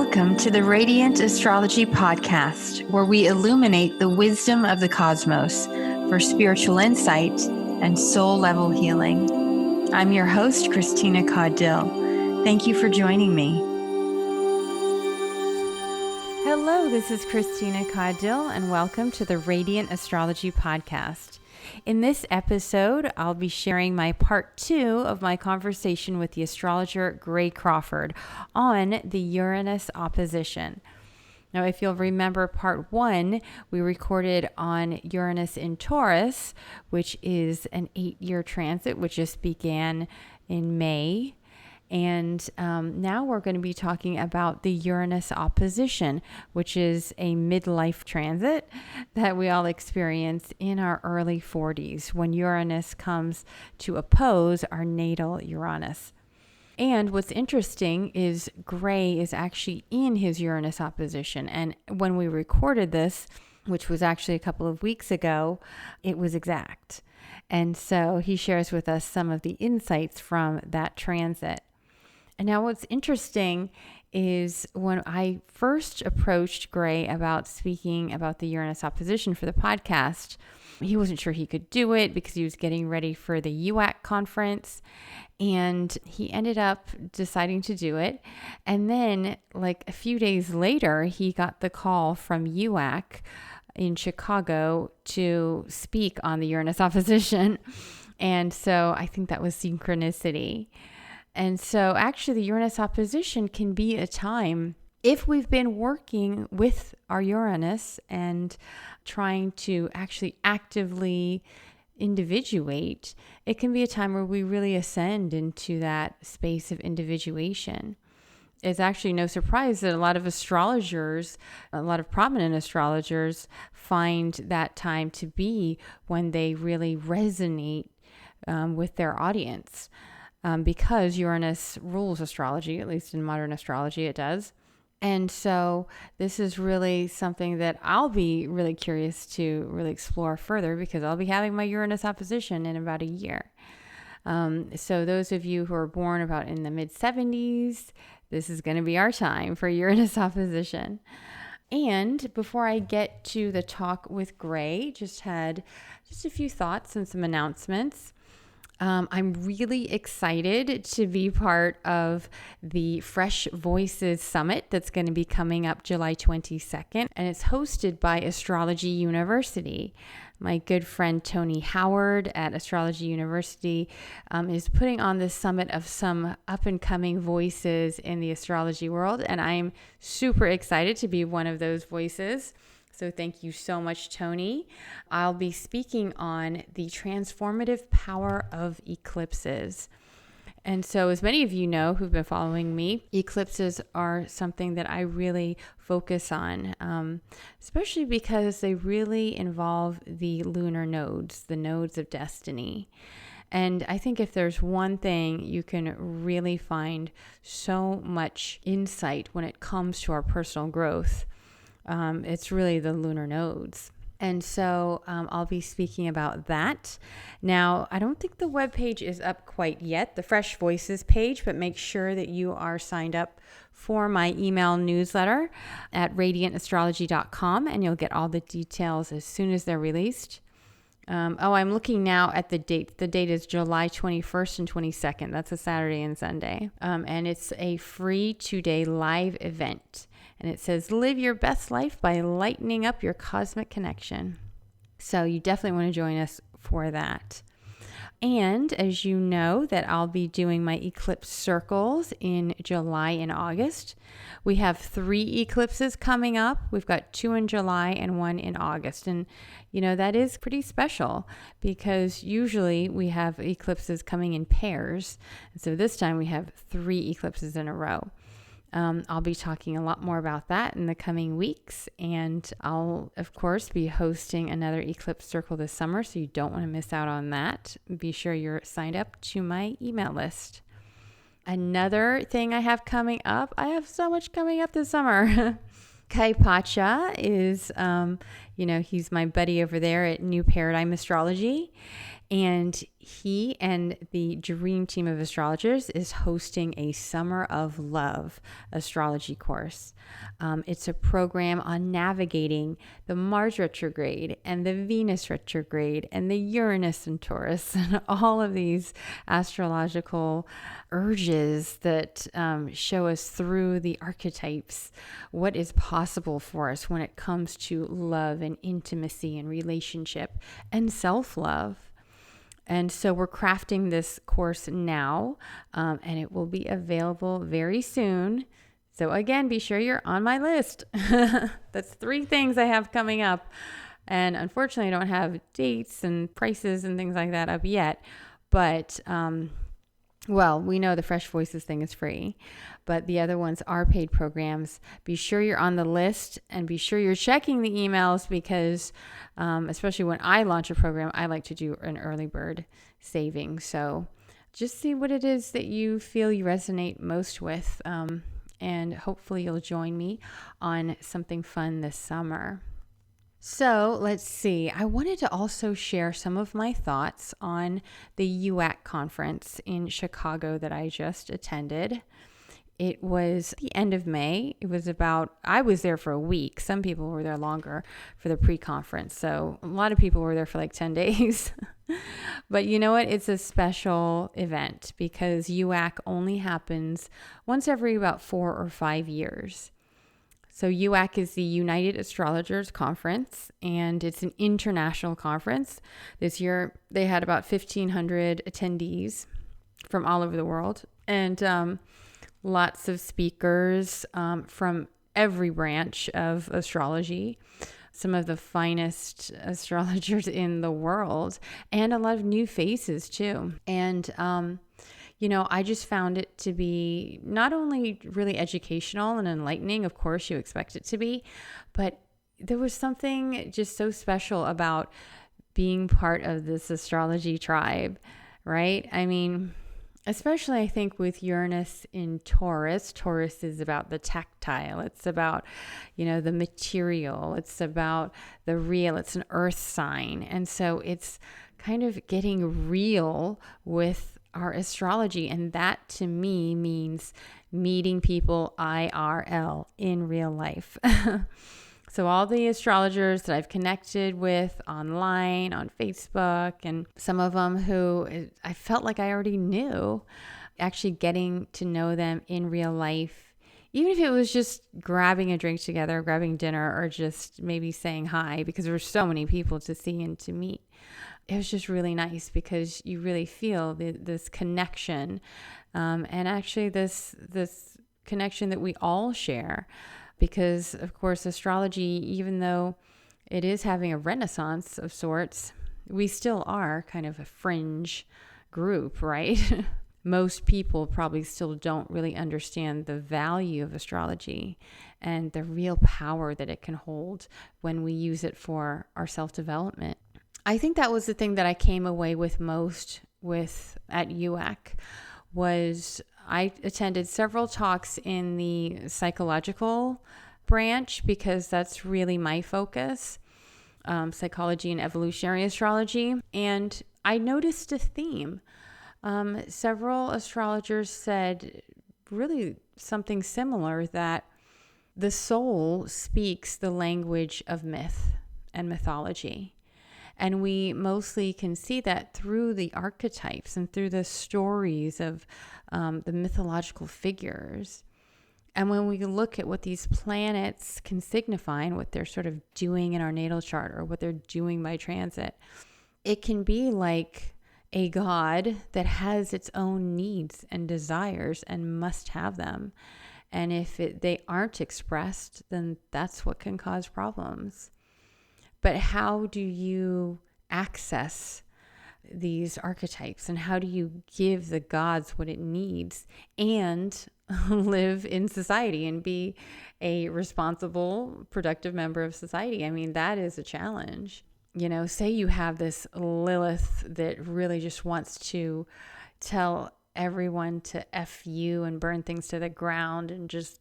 Welcome to the Radiant Astrology Podcast, where we illuminate the wisdom of the cosmos for spiritual insight and soul-level healing. I'm your host, Christina Caudill. Thank you for joining me. Hello, this is Christina Caudill, and welcome to the Radiant Astrology Podcast. In this episode, I'll be sharing my part 2 of my conversation with the astrologer Gray Crawford on the Uranus opposition. Now, if you'll remember part 1, we recorded on Uranus in Taurus, which is an 8-year transit, which just began in May. And now we're going to be talking about the Uranus opposition, which is a midlife transit that we all experience in our early 40s when Uranus comes to oppose our natal Uranus. And what's interesting is Gray is actually in his Uranus opposition. And when we recorded this, which was actually a couple of weeks ago, it was exact. And so he shares with us some of the insights from that transit. And now what's interesting is when I first approached Gray about speaking about the Uranus opposition for the podcast, he wasn't sure he could do it because he was getting ready for the UAC conference. And he ended up deciding to do it. And then like a few days later, he got the call from UAC in Chicago to speak on the Uranus opposition. And so I think that was synchronicity. And so actually the Uranus opposition can be a time, if we've been working with our Uranus and trying to actually actively individuate, it can be a time where we really ascend into that space of individuation. It's actually no surprise that a lot of astrologers, a lot of prominent astrologers find that time to be when they really resonate with their audience. Because Uranus rules astrology, at least in modern astrology it does. And so this is really something that I'll be really curious to really explore further because I'll be having my Uranus opposition in about a year. So those of you who are born about in the mid-70s, this is going to be our time for Uranus opposition. And before I get to the talk with Gray, just a few thoughts and some announcements. I'm really excited to be part of the Fresh Voices Summit that's going to be coming up July 22nd, and it's hosted by Astrology University. My good friend Tony Howard at Astrology University is putting on this summit of some up-and-coming voices in the astrology world, and I'm super excited to be one of those voices. So thank you so much, Tony. I'll be speaking on the transformative power of eclipses. And so as many of you know who've been following me, eclipses are something that I really focus on, especially because they really involve the lunar nodes, the nodes of destiny. And I think if there's one thing you can really find so much insight when it comes to our personal growth, it's really the lunar nodes. And so I'll be speaking about that. Now, I don't think the webpage is up quite yet, the Fresh Voices page, but make sure that you are signed up for my email newsletter at radiantastrology.com, and you'll get all the details as soon as they're released. I'm looking now at the date. The date is July 21st and 22nd. That's a Saturday and Sunday. And it's a free 2-day live event. And it says, live your best life by lightening up your cosmic connection. So you definitely want to join us for that. And as you know that I'll be doing my eclipse circles in July and August. We have 3 eclipses coming up. We've got 2 in July and 1 in August. And, that is pretty special because usually we have eclipses coming in pairs. And so this time we have 3 eclipses in a row. I'll be talking a lot more about that in the coming weeks, and I'll, of course, be hosting another eclipse circle this summer, so you don't want to miss out on that. Be sure you're signed up to my email list. Another thing I have coming up, I have so much coming up this summer. Kai Pacha is, he's my buddy over there at New Paradigm Astrology. And he and the dream team of astrologers is hosting a Summer of Love astrology course. It's a program on navigating the Mars retrograde and the Venus retrograde and the Uranus and Taurus and all of these astrological urges that show us through the archetypes what is possible for us when it comes to love and intimacy and relationship and self-love. And so we're crafting this course now, and it will be available very soon. So again, be sure you're on my list. That's 3 things I have coming up. And unfortunately, I don't have dates and prices and things like that up yet. But, well, we know the Fresh Voices thing is free, but the other ones are paid programs. Be sure you're on the list and be sure you're checking the emails because especially when I launch a program, I like to do an early bird saving. So just see what it is that you feel you resonate most with. And hopefully you'll join me on something fun this summer. So let's see. I wanted to also share some of my thoughts on the UAC conference in Chicago that I just attended. It was the end of May. I was there for a week. Some people were there longer for the pre-conference. So a lot of people were there for like 10 days. But you know what? It's a special event because UAC only happens once every about 4 or 5 years. So UAC is the United Astrologers Conference, and it's an international conference. This year, they had about 1,500 attendees from all over the world, and lots of speakers from every branch of astrology, some of the finest astrologers in the world, and a lot of new faces too. And I just found it to be not only really educational and enlightening, of course you expect it to be, but there was something just so special about being part of this astrology tribe, right? I mean, especially I think with Uranus in Taurus. Taurus is about the tactile. It's about, the material. It's about the real. It's an earth sign. And so it's kind of getting real with our astrology. And that to me means meeting people IRL in real life. So all the astrologers that I've connected with online, on Facebook, and some of them who I felt like I already knew, actually getting to know them in real life, even if it was just grabbing a drink together, grabbing dinner, or just maybe saying hi, because there were so many people to see and to meet. It was just really nice because you really feel this connection, and actually this connection that we all share. Because, of course, astrology, even though it is having a renaissance of sorts, we still are kind of a fringe group, right? Most people probably still don't really understand the value of astrology and the real power that it can hold when we use it for our self-development. I think that was the thing that I came away with most at UAC was I attended several talks in the psychological branch because that's really my focus, psychology and evolutionary astrology. And I noticed a theme. Several astrologers said really something similar, that the soul speaks the language of myth and mythology. And we mostly can see that through the archetypes and through the stories of the mythological figures. And when we look at what these planets can signify and what they're sort of doing in our natal chart or what they're doing by transit, it can be like a god that has its own needs and desires and must have them. And if they aren't expressed, then that's what can cause problems. But how do you access these archetypes, and how do you give the gods what it needs and live in society and be a responsible, productive member of society? I mean, that is a challenge. Say you have this Lilith that really just wants to tell everyone to F you and burn things to the ground and just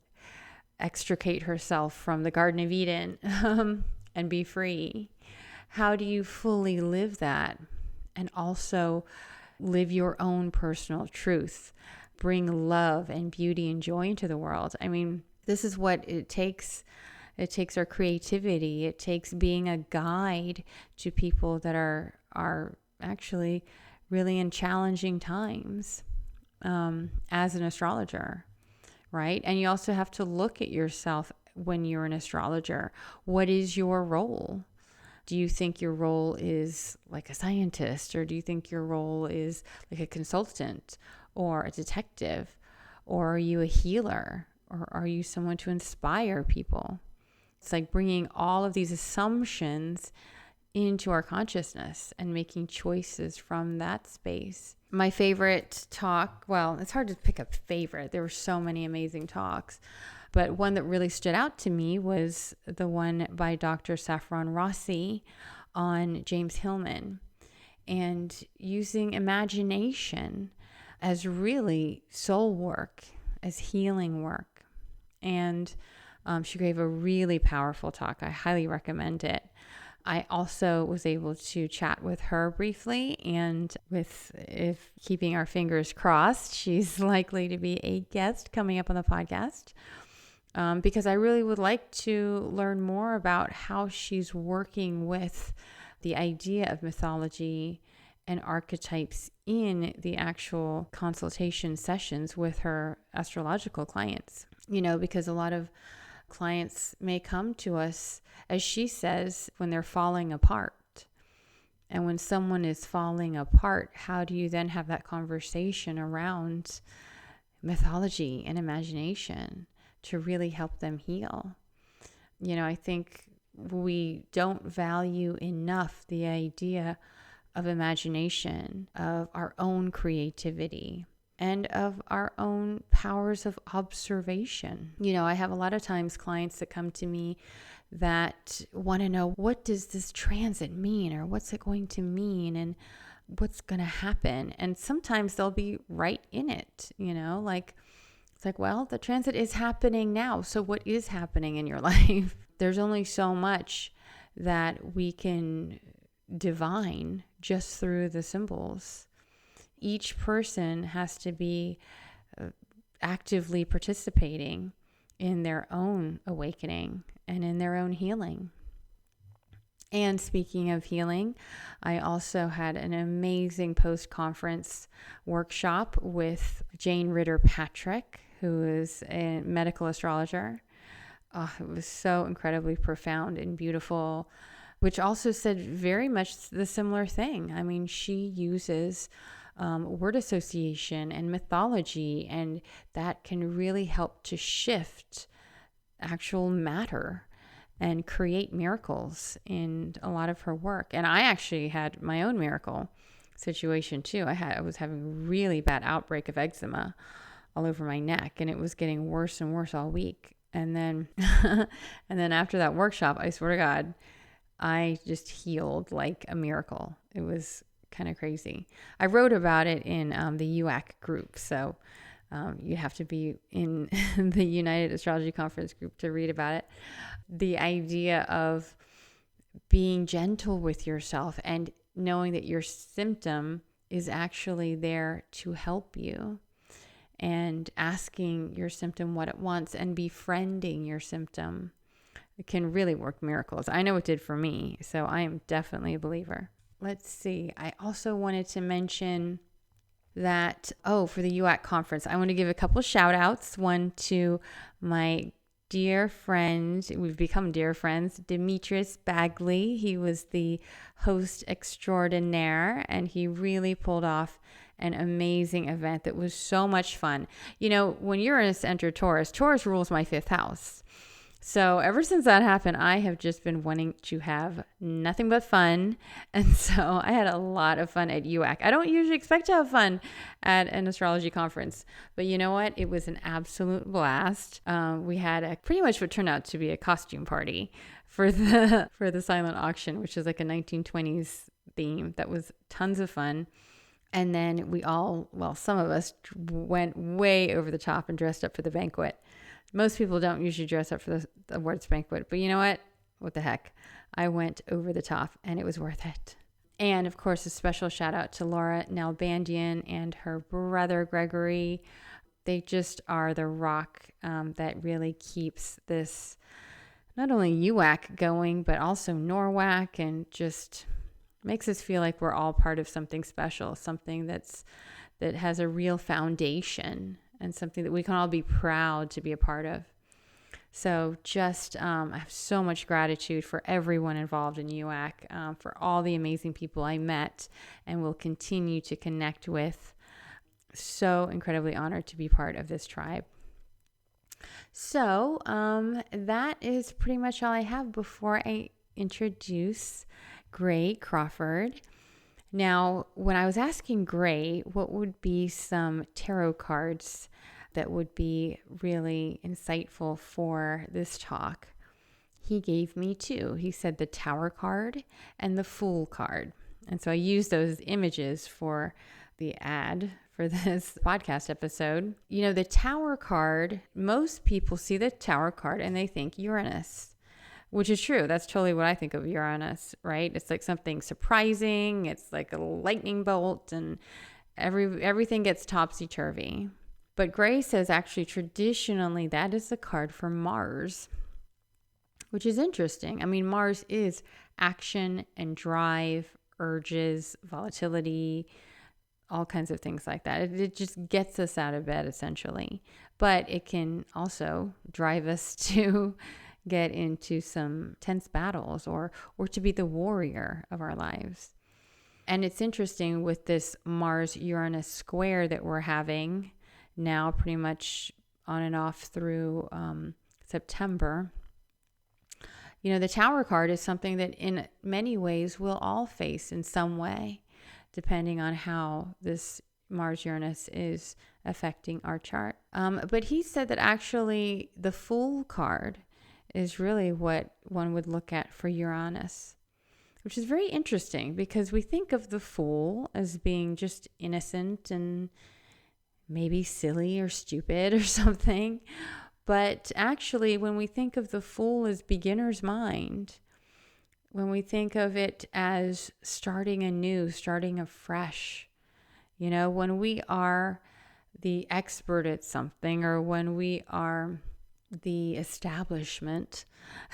extricate herself from the Garden of Eden and be free. How do you fully live that and also live your own personal truth. Bring love and beauty and joy into the world. I mean, this is what it takes. It takes our creativity. It takes being a guide to people that are actually really in challenging times as an astrologer, right? And you also have to look at yourself when you're an astrologer. What is your role? Do you think your role is like a scientist, or do you think your role is like a consultant or a detective, or are you a healer, or are you someone to inspire people? It's like bringing all of these assumptions into our consciousness and making choices from that space. My favorite talk, well, it's hard to pick a favorite. There were so many amazing talks, but one that really stood out to me was the one by Dr. Saffron Rossi on James Hillman, and using imagination as really soul work, as healing work. And she gave a really powerful talk. I highly recommend it. I also was able to chat with her briefly, and if keeping our fingers crossed, she's likely to be a guest coming up on the podcast, because I really would like to learn more about how she's working with the idea of mythology and archetypes in the actual consultation sessions with her astrological clients. Because a lot of clients may come to us, as she says, when they're falling apart. And when someone is falling apart, how do you then have that conversation around mythology and imagination to really help them heal? I think we don't value enough the idea of imagination, of our own creativity, and of our own powers of observation. I have a lot of times clients that come to me that want to know, what does this transit mean, or what's it going to mean, and what's going to happen? And sometimes they'll be right in it, it's like, well, the transit is happening now. So what is happening in your life? There's only so much that we can divine just through the symbols. Each person has to be actively participating in their own awakening and in their own healing. And speaking of healing, I also had an amazing post-conference workshop with Jane Ritter-Patrick, who is a medical astrologer. It was so incredibly profound and beautiful, which also said very much the similar thing. I mean, she uses word association and mythology, and that can really help to shift actual matter and create miracles in a lot of her work. And I actually had my own miracle situation too. I was having a really bad outbreak of eczema all over my neck, and it was getting worse and worse all week. And then and then after that workshop, I swear to God, I just healed like a miracle. It was kind of crazy. I wrote about it in the UAC group. So you have to be in the United Astrology Conference group to read about it. The idea of being gentle with yourself and knowing that your symptom is actually there to help you, and asking your symptom what it wants and befriending your symptom. It can really work miracles. I know it did for me, so I am definitely a believer. Let's see. I also wanted to mention that, for the UAC conference, I want to give a couple shout outs. One to my dear friend, we've become dear friends, Demetrius Bagley. He was the host extraordinaire, and he really pulled off an amazing event that was so much fun. When Uranus entered Taurus rules my fifth house. So ever since that happened, I have just been wanting to have nothing but fun. And so I had a lot of fun at UAC. I don't usually expect to have fun at an astrology conference, but you know what? It was an absolute blast. We had pretty much what turned out to be a costume party for the silent auction, which is like a 1920s theme. That was tons of fun. And then some of us went way over the top and dressed up for the banquet. Most people don't usually dress up for the awards banquet, but you know what? What the heck? I went over the top, and it was worth it. And of course, a special shout out to Laura Nalbandian and her brother Gregory. They just are the rock that really keeps this not only UAC going, but also NORWAC, and just makes us feel like we're all part of something special, something that has a real foundation and something that we can all be proud to be a part of. So just I have so much gratitude for everyone involved in UAC, for all the amazing people I met and will continue to connect with. So incredibly honored to be part of this tribe. So that is pretty much all I have before I introduce Gray Crawford. Now, when I was asking Gray what would be some tarot cards that would be really insightful for this talk, he gave me two. He said the Tower card and the Fool card. And so I used those images for the ad for this podcast episode. You know, the Tower card, most people see the Tower card and they think Uranus, which is true. That's totally what I think of Uranus, right? It's like something surprising. It's like a lightning bolt and everything gets topsy-turvy. But Gray says actually traditionally that is the card for Mars, which is interesting. I mean, Mars is action and drive, urges, volatility, all kinds of things like that. It just gets us out of bed, essentially. But it can also drive us to get into some tense battles or to be the warrior of our lives. And it's interesting with this Mars-Uranus square that we're having now pretty much on and off through September. You know, the Tower card is something that in many ways we'll all face in some way, depending on how this Mars-Uranus is affecting our chart. But he said that actually the Fool card is really what one would look at for Uranus, which is very interesting because we think of the Fool as being just innocent and maybe silly or stupid or something. But actually, when we think of the Fool as beginner's mind, when we think of it as starting anew, starting afresh, you know, when we are the expert at something, or when we are the establishment,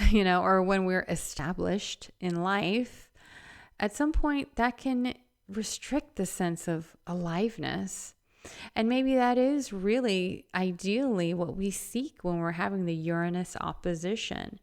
you know, or when we're established in life, at some point that can restrict the sense of aliveness. And maybe that is really ideally what we seek when we're having the Uranus opposition.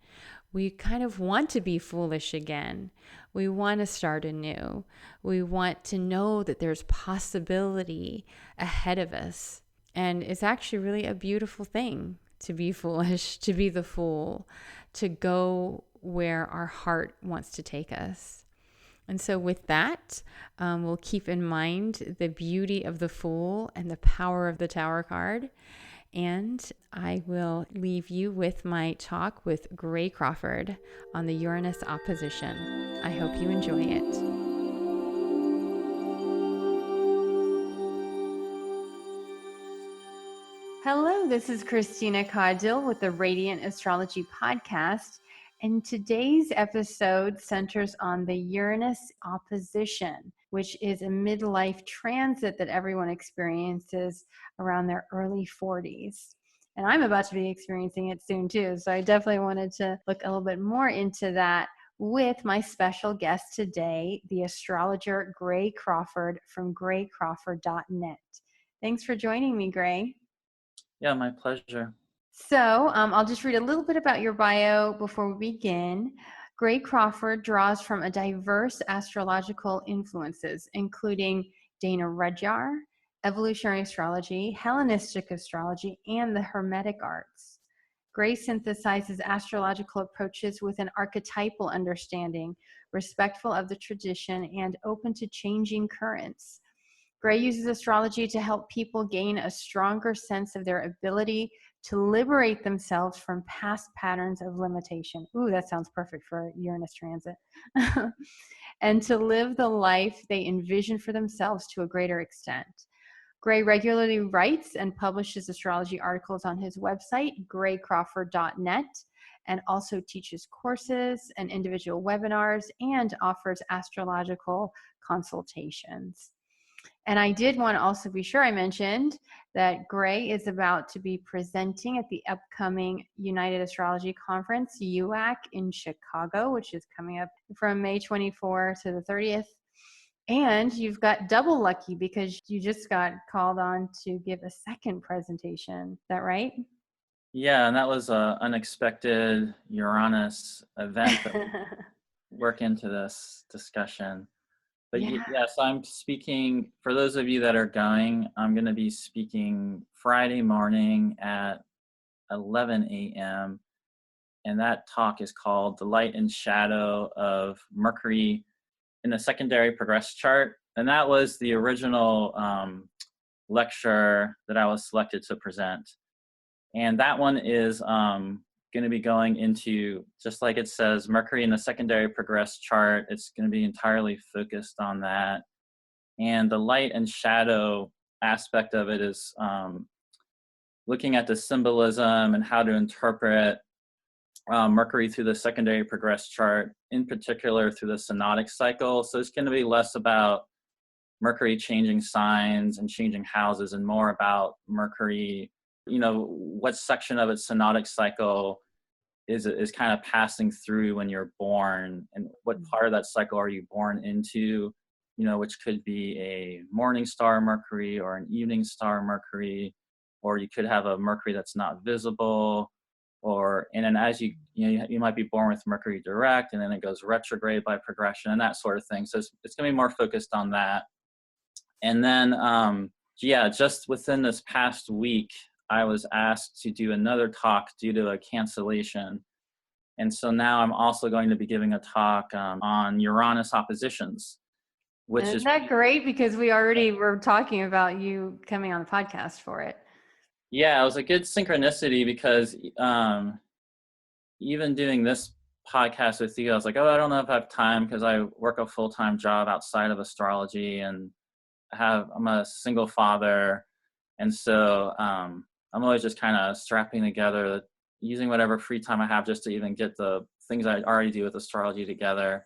We kind of want to be foolish again. We want to start anew. We want to know that there's possibility ahead of us. And it's actually really a beautiful thing to be foolish, to be the fool, to go where our heart wants to take us. And so with that, we'll keep in mind the beauty of the Fool and the power of the Tower card. And I will leave you with my talk with Gray Crawford on the Uranus opposition. I hope you enjoy it. Hello, this is Christina Caudill with the Radiant Astrology Podcast. And today's episode centers on the Uranus opposition, which is a midlife transit that everyone experiences around their early 40s. And I'm about to be experiencing it soon too. So I definitely wanted to look a little bit more into that with my special guest today, the astrologer Gray Crawford from graycrawford.net. Thanks for joining me, Gray. Yeah, my pleasure. So I'll just read a little bit about your bio before we begin. Gray Crawford draws from a diverse astrological influences, including Dana Rudyard, evolutionary astrology, Hellenistic astrology, and the Hermetic arts. Gray synthesizes astrological approaches with an archetypal understanding, respectful of the tradition and open to changing currents. Gray uses astrology to help people gain a stronger sense of their ability to liberate themselves from past patterns of limitation. Ooh, that sounds perfect for Uranus transit. And to live the life they envision for themselves to a greater extent. Gray regularly writes and publishes astrology articles on his website, graycrawford.net, and also teaches courses and individual webinars and offers astrological consultations. And I did want to also be sure I mentioned that Gray is about to be presenting at the upcoming United Astrology Conference, UAC, in Chicago, which is coming up from May 24 to the 30th. And you've got double lucky because you just got called on to give a second presentation. Is that right? Yeah, and that was an unexpected Uranus event that we work into this discussion. But Yeah. yes, I'm speaking, for those of you that are going, I'm going to be speaking Friday morning at 11 a.m. And that talk is called The Light and Shadow of Mercury in the Secondary Progress Chart. And that was the original lecture that I was selected to present. And that one is going to be going into, just like it says, Mercury in the Secondary Progress Chart. It's going to be entirely focused on that. And the light and shadow aspect of it is looking at the symbolism and how to interpret Mercury through the Secondary Progress Chart, in particular through the synodic cycle. So it's going to be less about Mercury changing signs and changing houses and more about Mercury, what section of its synodic cycle is kind of passing through when you're born, and what part of that cycle are you born into, which could be a morning star Mercury or an evening star Mercury, or you could have a Mercury that's not visible, and then as you might be born with Mercury direct, and then it goes retrograde by progression and that sort of thing. So it's going to be more focused on that. And then, just within this past week, I was asked to do another talk due to a cancellation. And so now I'm also going to be giving a talk on Uranus oppositions, which Isn't that great? Because we already were talking about you coming on the podcast for it. Yeah, it was a good synchronicity because even doing this podcast with you, I was like, I don't know if I have time because I work a full-time job outside of astrology, and I'm a single father. And so I'm always just kind of strapping together, using whatever free time I have just to even get the things I already do with astrology together.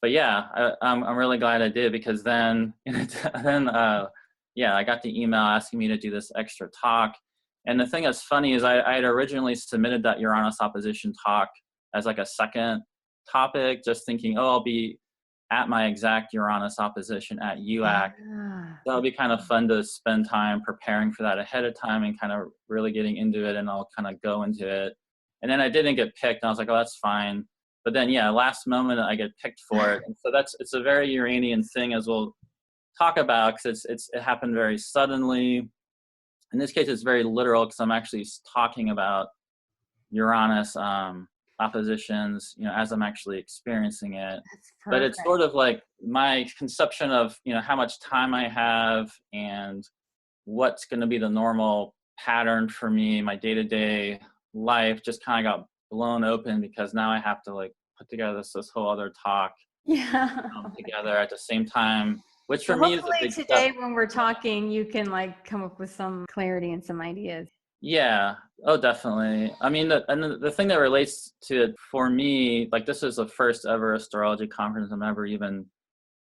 But yeah, I'm really glad I did, because then I got the email asking me to do this extra talk. And the thing that's funny is I had originally submitted that Uranus opposition talk as like a second topic, just thinking, I'll be at my exact Uranus opposition at UAC. That'll be kind of fun to spend time preparing for that ahead of time and kind of really getting into it, and I'll kind of go into it. And then I didn't get picked, and I was like, that's fine. But then, last moment I get picked for it. And so it's a very Uranian thing, as we'll talk about, because it happened very suddenly. In this case, it's very literal, because I'm actually talking about Uranus oppositions, as I'm actually experiencing it. But it's sort of like my conception of, how much time I have and what's going to be the normal pattern for me, my day-to-day life, just kind of got blown open, because now I have to put together this whole other talk together at the same time, which for me is a big step. Hopefully today when we're talking, you can come up with some clarity and some ideas. Yeah. Oh, definitely. I mean, the thing that relates to it for me, this is the first ever astrology conference I'm ever even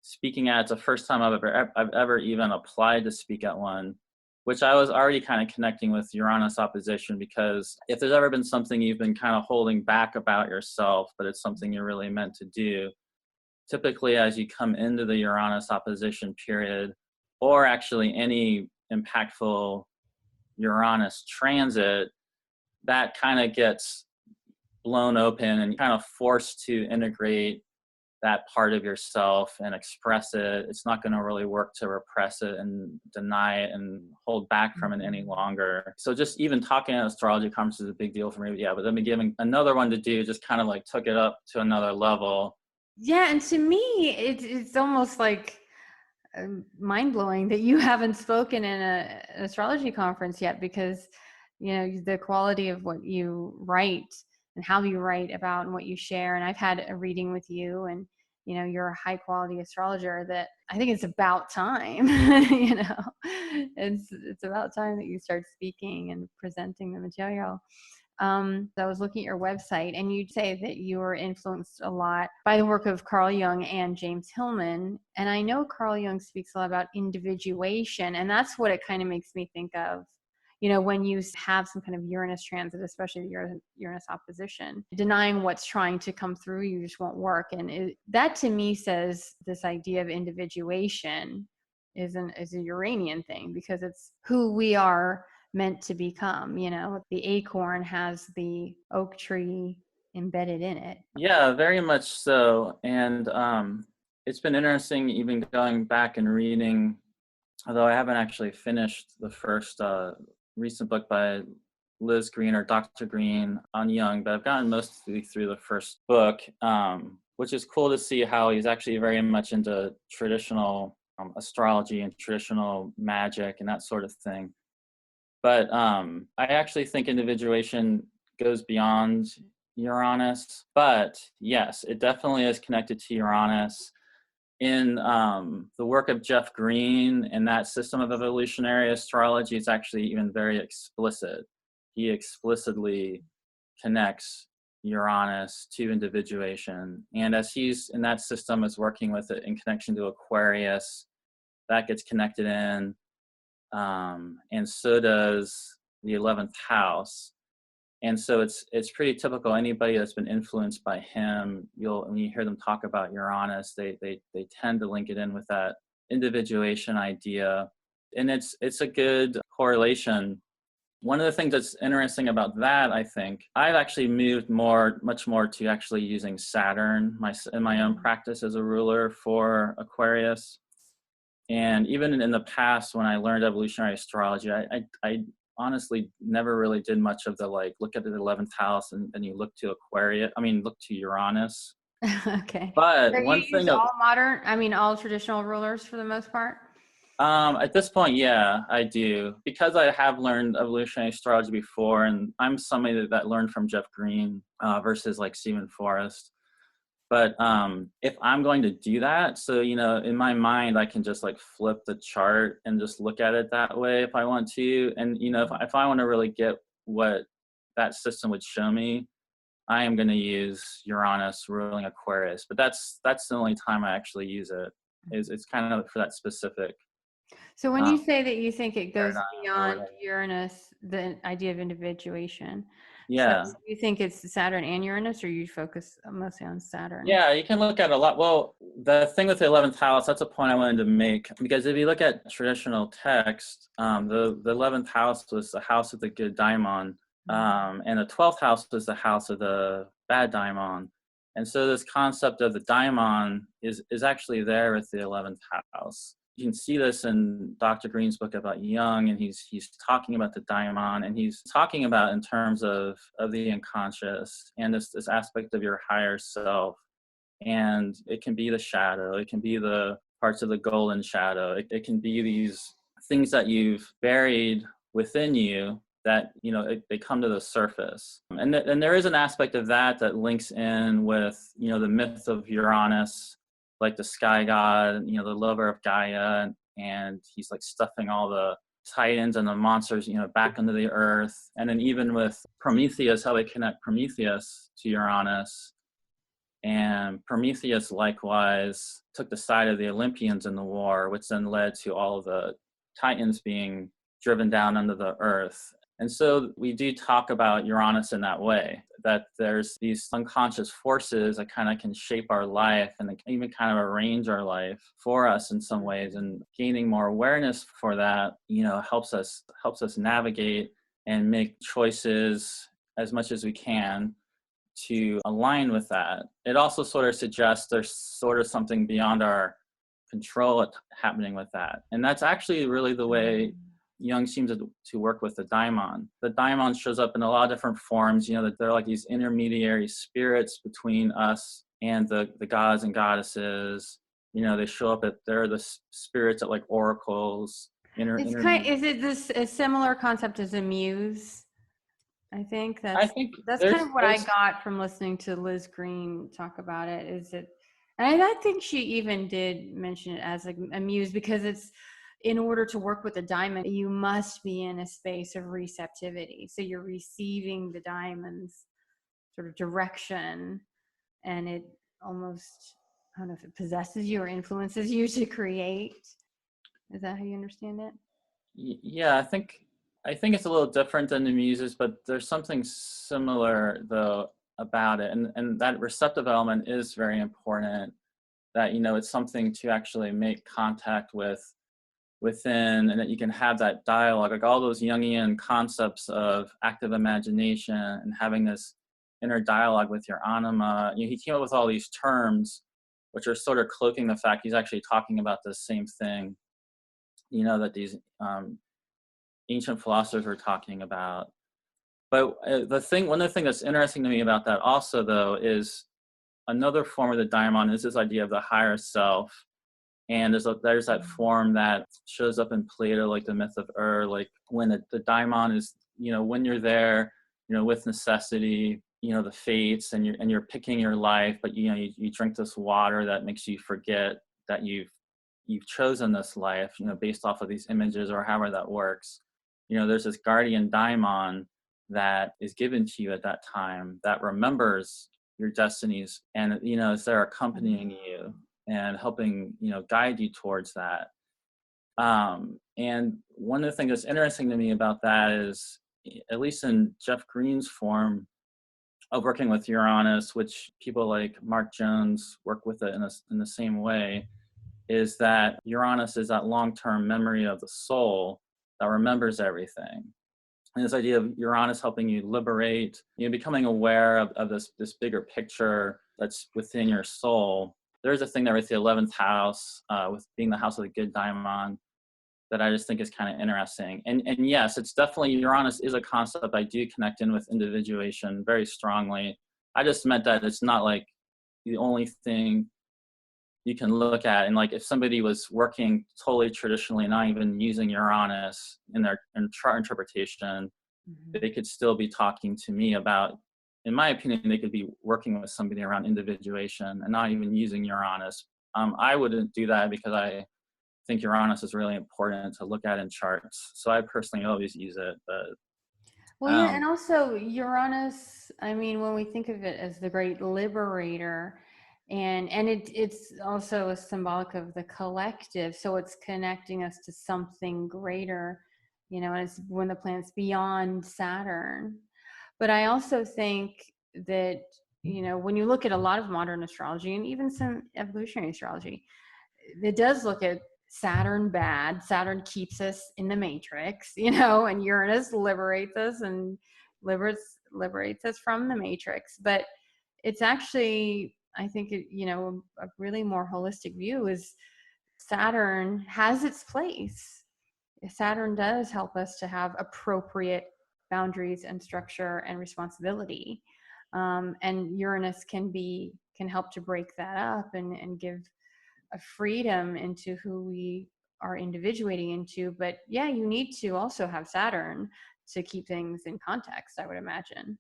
speaking at. It's the first time I've ever even applied to speak at one, which I was already kind of connecting with Uranus opposition, because if there's ever been something you've been kind of holding back about yourself, but it's something you're really meant to do, typically as you come into the Uranus opposition period, or actually any impactful Uranus transit, that kind of gets blown open and kind of forced to integrate that part of yourself and express it. It's not going to really work to repress it and deny it and hold back from it any longer. So just even talking at astrology conference is a big deal for me. But then me giving another one to do just kind of took it up to another level. Yeah, and to me, it's almost mind-blowing that you haven't spoken in an astrology conference yet, because the quality of what you write and how you write about and what you share, and I've had a reading with you, and you're a high quality astrologer that I think it's about time. It's about time that you start speaking and presenting the material. I was looking at your website, and you say that you were influenced a lot by the work of Carl Jung and James Hillman. And I know Carl Jung speaks a lot about individuation, and that's what it kind of makes me think of. When you have some kind of Uranus transit, especially the Uranus opposition, denying what's trying to come through you just won't work. And that to me says this idea of individuation is a Uranian thing, because it's who we are meant to become. The acorn has the oak tree embedded in it. Yeah, very much so. And it's been interesting even going back and reading, although I haven't actually finished the first recent book by Liz Green or Dr. Green on Jung, but I've gotten mostly through the first book, which is cool to see how he's actually very much into traditional astrology and traditional magic and that sort of thing. But I actually think individuation goes beyond Uranus. But yes, it definitely is connected to Uranus. In the work of Jeff Green and that system of evolutionary astrology, it's actually even very explicit. He explicitly connects Uranus to individuation. And as he's in that system is working with it in connection to Aquarius, that gets connected in. And so does the 11th house. And so it's pretty typical. Anybody that's been influenced by him, when you hear them talk about Uranus, they tend to link it in with that individuation idea. And it's a good correlation. One of the things that's interesting about that, I think, I've actually moved much more to actually using Saturn in my own practice as a ruler for Aquarius. And even in the past, when I learned evolutionary astrology, I honestly never really did much of the look at the 11th house and then you look to look to Uranus. Okay. But So one you use thing all traditional rulers for the most part? at this point, yeah, I do, because I have learned evolutionary astrology before, and I'm somebody that learned from Jeff Green versus like Stephen Forrest. But if I'm going to do that, so, in my mind, I can just flip the chart and just look at it that way if I want to. And, if I want to really get what that system would show me, I am going to use Uranus ruling Aquarius. But that's the only time I actually use it. It's kind of for that specific. So when you say that you think it goes beyond whatever. Uranus, the idea of individuation, Yeah. so you think it's Saturn and Uranus, or you focus mostly on Saturn? Yeah, you can look at a lot. Well, the thing with the 11th house, that's a point I wanted to make, because if you look at traditional text, the 11th house was the house of the good daimon, and the 12th house was the house of the bad daimon. And so this concept of the daimon is actually there with the 11th house. You can see this in Dr. Green's book about Jung, and he's talking about the daimon, and he's talking about in terms of the unconscious and this aspect of your higher self. And it can be the shadow, it can be the parts of the golden shadow, it can be these things that you've buried within you that they come to the surface. And there is an aspect of that links in with the myth of Uranus, like the sky god, the lover of Gaia, and he's stuffing all the titans and the monsters back into the earth. And then even with Prometheus, how they connect Prometheus to Uranus. And Prometheus likewise took the side of the Olympians in the war, which then led to all of the titans being driven down under the earth. And so we do talk about Uranus in that way, that there's these unconscious forces that kind of can shape our life and even kind of arrange our life for us in some ways. And gaining more awareness for that, helps us navigate and make choices as much as we can to align with that. It also sort of suggests there's sort of something beyond our control happening with that. And that's actually really the way Jung seems to work with the daimon. The daimon shows up in a lot of different forms, that they're like these intermediary spirits between us and the gods and goddesses. They show up they're the spirits at like oracles. Is it this a similar concept as a muse? I think that's kind of what I got from listening to Liz Green talk about it. And I think she even did mention it as a muse, because in order to work with the diamond, you must be in a space of receptivity. So you're receiving the diamond's sort of direction, and it almost, I don't know if it possesses you or influences you to create. Is that how you understand it? Yeah, I think it's a little different than the muses, but there's something similar though about it, and that receptive element is very important. That, you know, it's something to actually make contact with within, and that you can have that dialogue, like all those Jungian concepts of active imagination and having this inner dialogue with your anima. You know, he came up with all these terms which are sort of cloaking the fact he's actually talking about the same thing, you know, that these ancient philosophers were talking about. But one of the things that's interesting to me about that also, though, is another form of the daimon is this idea of the higher self. And there's that form that shows up in Plato, like the myth of like when the daimon is, you know, when you're there, you know, with necessity, you know, the fates, and you're picking your life, but you know, you drink this water that makes you forget that you've chosen this life, you know, based off of these images or however that works. You know, there's this guardian daimon that is given to you at that time that remembers your destinies, and you know, is there accompanying you and helping, you know, guide you towards that. And one of the things that's interesting to me about that is, at least in Jeff Green's form of working with Uranus, which people like Mark Jones work with it in the same way, is that Uranus is that long-term memory of the soul that remembers everything. And this idea of Uranus helping you liberate, you know, becoming aware of this bigger picture that's within your soul. There's a thing there with the 11th house, with being the house of the good daimon, that I just think is kind of interesting. And yes, it's definitely, Uranus is a concept I do connect in with individuation very strongly. I just meant that it's not like the only thing you can look at. And like if somebody was working totally traditionally, not even using Uranus in their chart interpretation, they could still be talking to me about, in my opinion, they could be working with somebody around individuation and not even using Uranus. I wouldn't do that because I think Uranus is really important to look at in charts. So I personally always use it. But well, yeah, and also Uranus, I mean, when we think of it as the great liberator, and it's also a symbolic of the collective, so it's connecting us to something greater, you know, and it's when the planet's beyond Saturn. But I also think that, you know, when you look at a lot of modern astrology and even some evolutionary astrology, it does look at Saturn bad. Saturn keeps us in the matrix, you know, and Uranus liberates us and liberates us from the matrix. But it's actually, I think, you know, a really more holistic view is Saturn has its place. Saturn does help us to have appropriate boundaries and structure and responsibility. And Uranus can help to break that up and give a freedom into who we are individuating into. But yeah, you need to also have Saturn to keep things in context, I would imagine.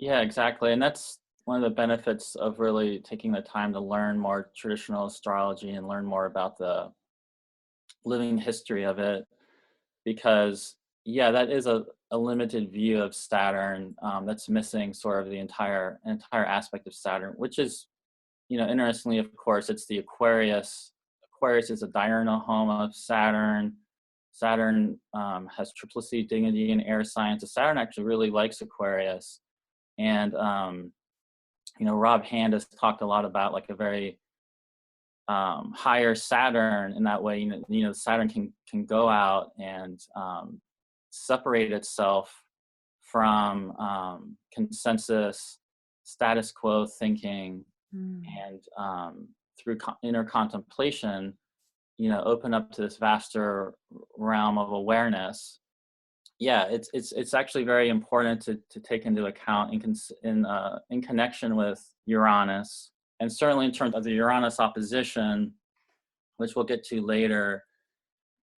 yeah, exactly. And that's one of the benefits of really taking the time to learn more traditional astrology and learn more about the living history of it, because yeah, that is a limited view of Saturn, that's missing sort of the entire aspect of Saturn, which is, you know, interestingly, of course, it's the Aquarius. Aquarius is a diurnal home of Saturn. Saturn has triplicity, dignity, and air signs. So Saturn actually really likes Aquarius. And, you know, Rob Hand has talked a lot about like a very higher Saturn in that way. You know, Saturn can go out and separate itself from consensus, status quo thinking, and through inner contemplation, you know, open up to this vaster realm of awareness. Yeah, it's actually very important to take into account in connection with Uranus, and certainly in terms of the Uranus opposition, which we'll get to later.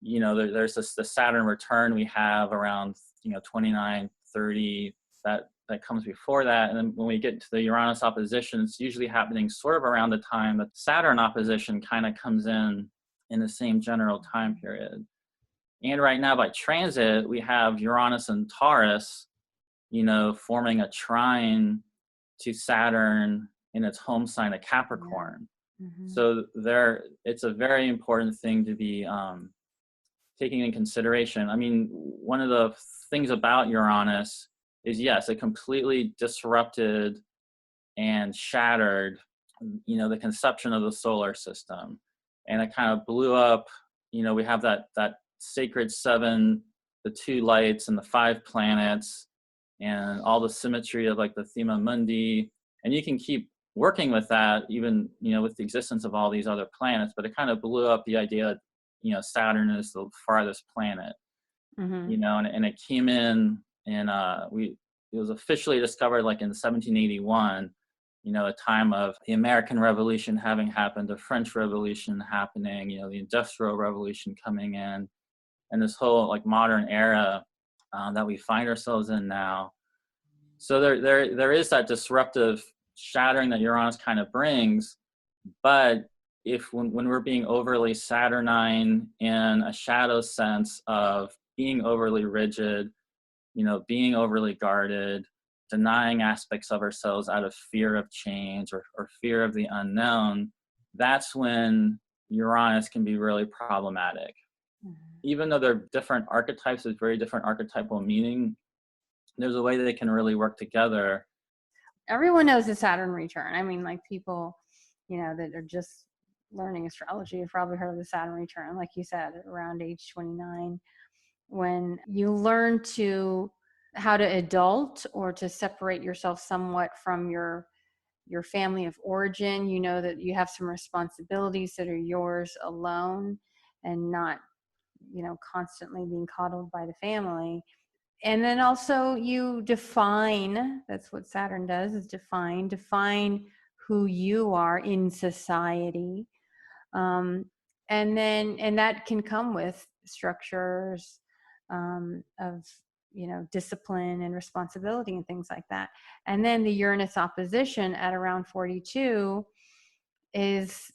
You know, there's the Saturn return we have around, you know, 29, 30, that comes before that. And then when we get to the Uranus opposition, it's usually happening sort of around the time that Saturn opposition kind of comes in in the same general time period. And right now by transit, we have Uranus and Taurus, forming a trine to Saturn in its home sign of Capricorn. Yeah. Mm-hmm. So it's a very important thing to be taking in consideration. I mean, one of the things about Uranus is, yes, it completely disrupted and shattered, the conception of the solar system. And it kind of blew up, we have that sacred seven, the 2 lights and the 5 planets, and all the symmetry of like the Thema Mundi. And you can keep working with that, even, with the existence of all these other planets, but it kind of blew up the idea that, Saturn is the farthest planet, Mm-hmm. and it came in, and it was officially discovered like in 1781, a time of the American Revolution having happened, the French Revolution happening, the Industrial Revolution coming in, and this whole like modern era that we find ourselves in now. So there is that disruptive shattering that Uranus kind of brings, but when we're being overly Saturnine in a shadow sense of being overly rigid, being overly guarded, denying aspects of ourselves out of fear of change or fear of the unknown, that's when Uranus can be really problematic. Mm-hmm. Even though they're different archetypes with very different archetypal meaning, there's a way that they can really work together. Everyone knows the Saturn return. I mean, like people, that are just learning astrology have probably heard of the Saturn return, like you said, around age 29, when you learn how to adult or to separate yourself somewhat from your family of origin. You know that you have some responsibilities that are yours alone and not, constantly being coddled by the family. And then also you define, that's what Saturn does, is define who you are in society. And that can come with structures of, discipline and responsibility and things like that. And then the Uranus opposition at around 42 is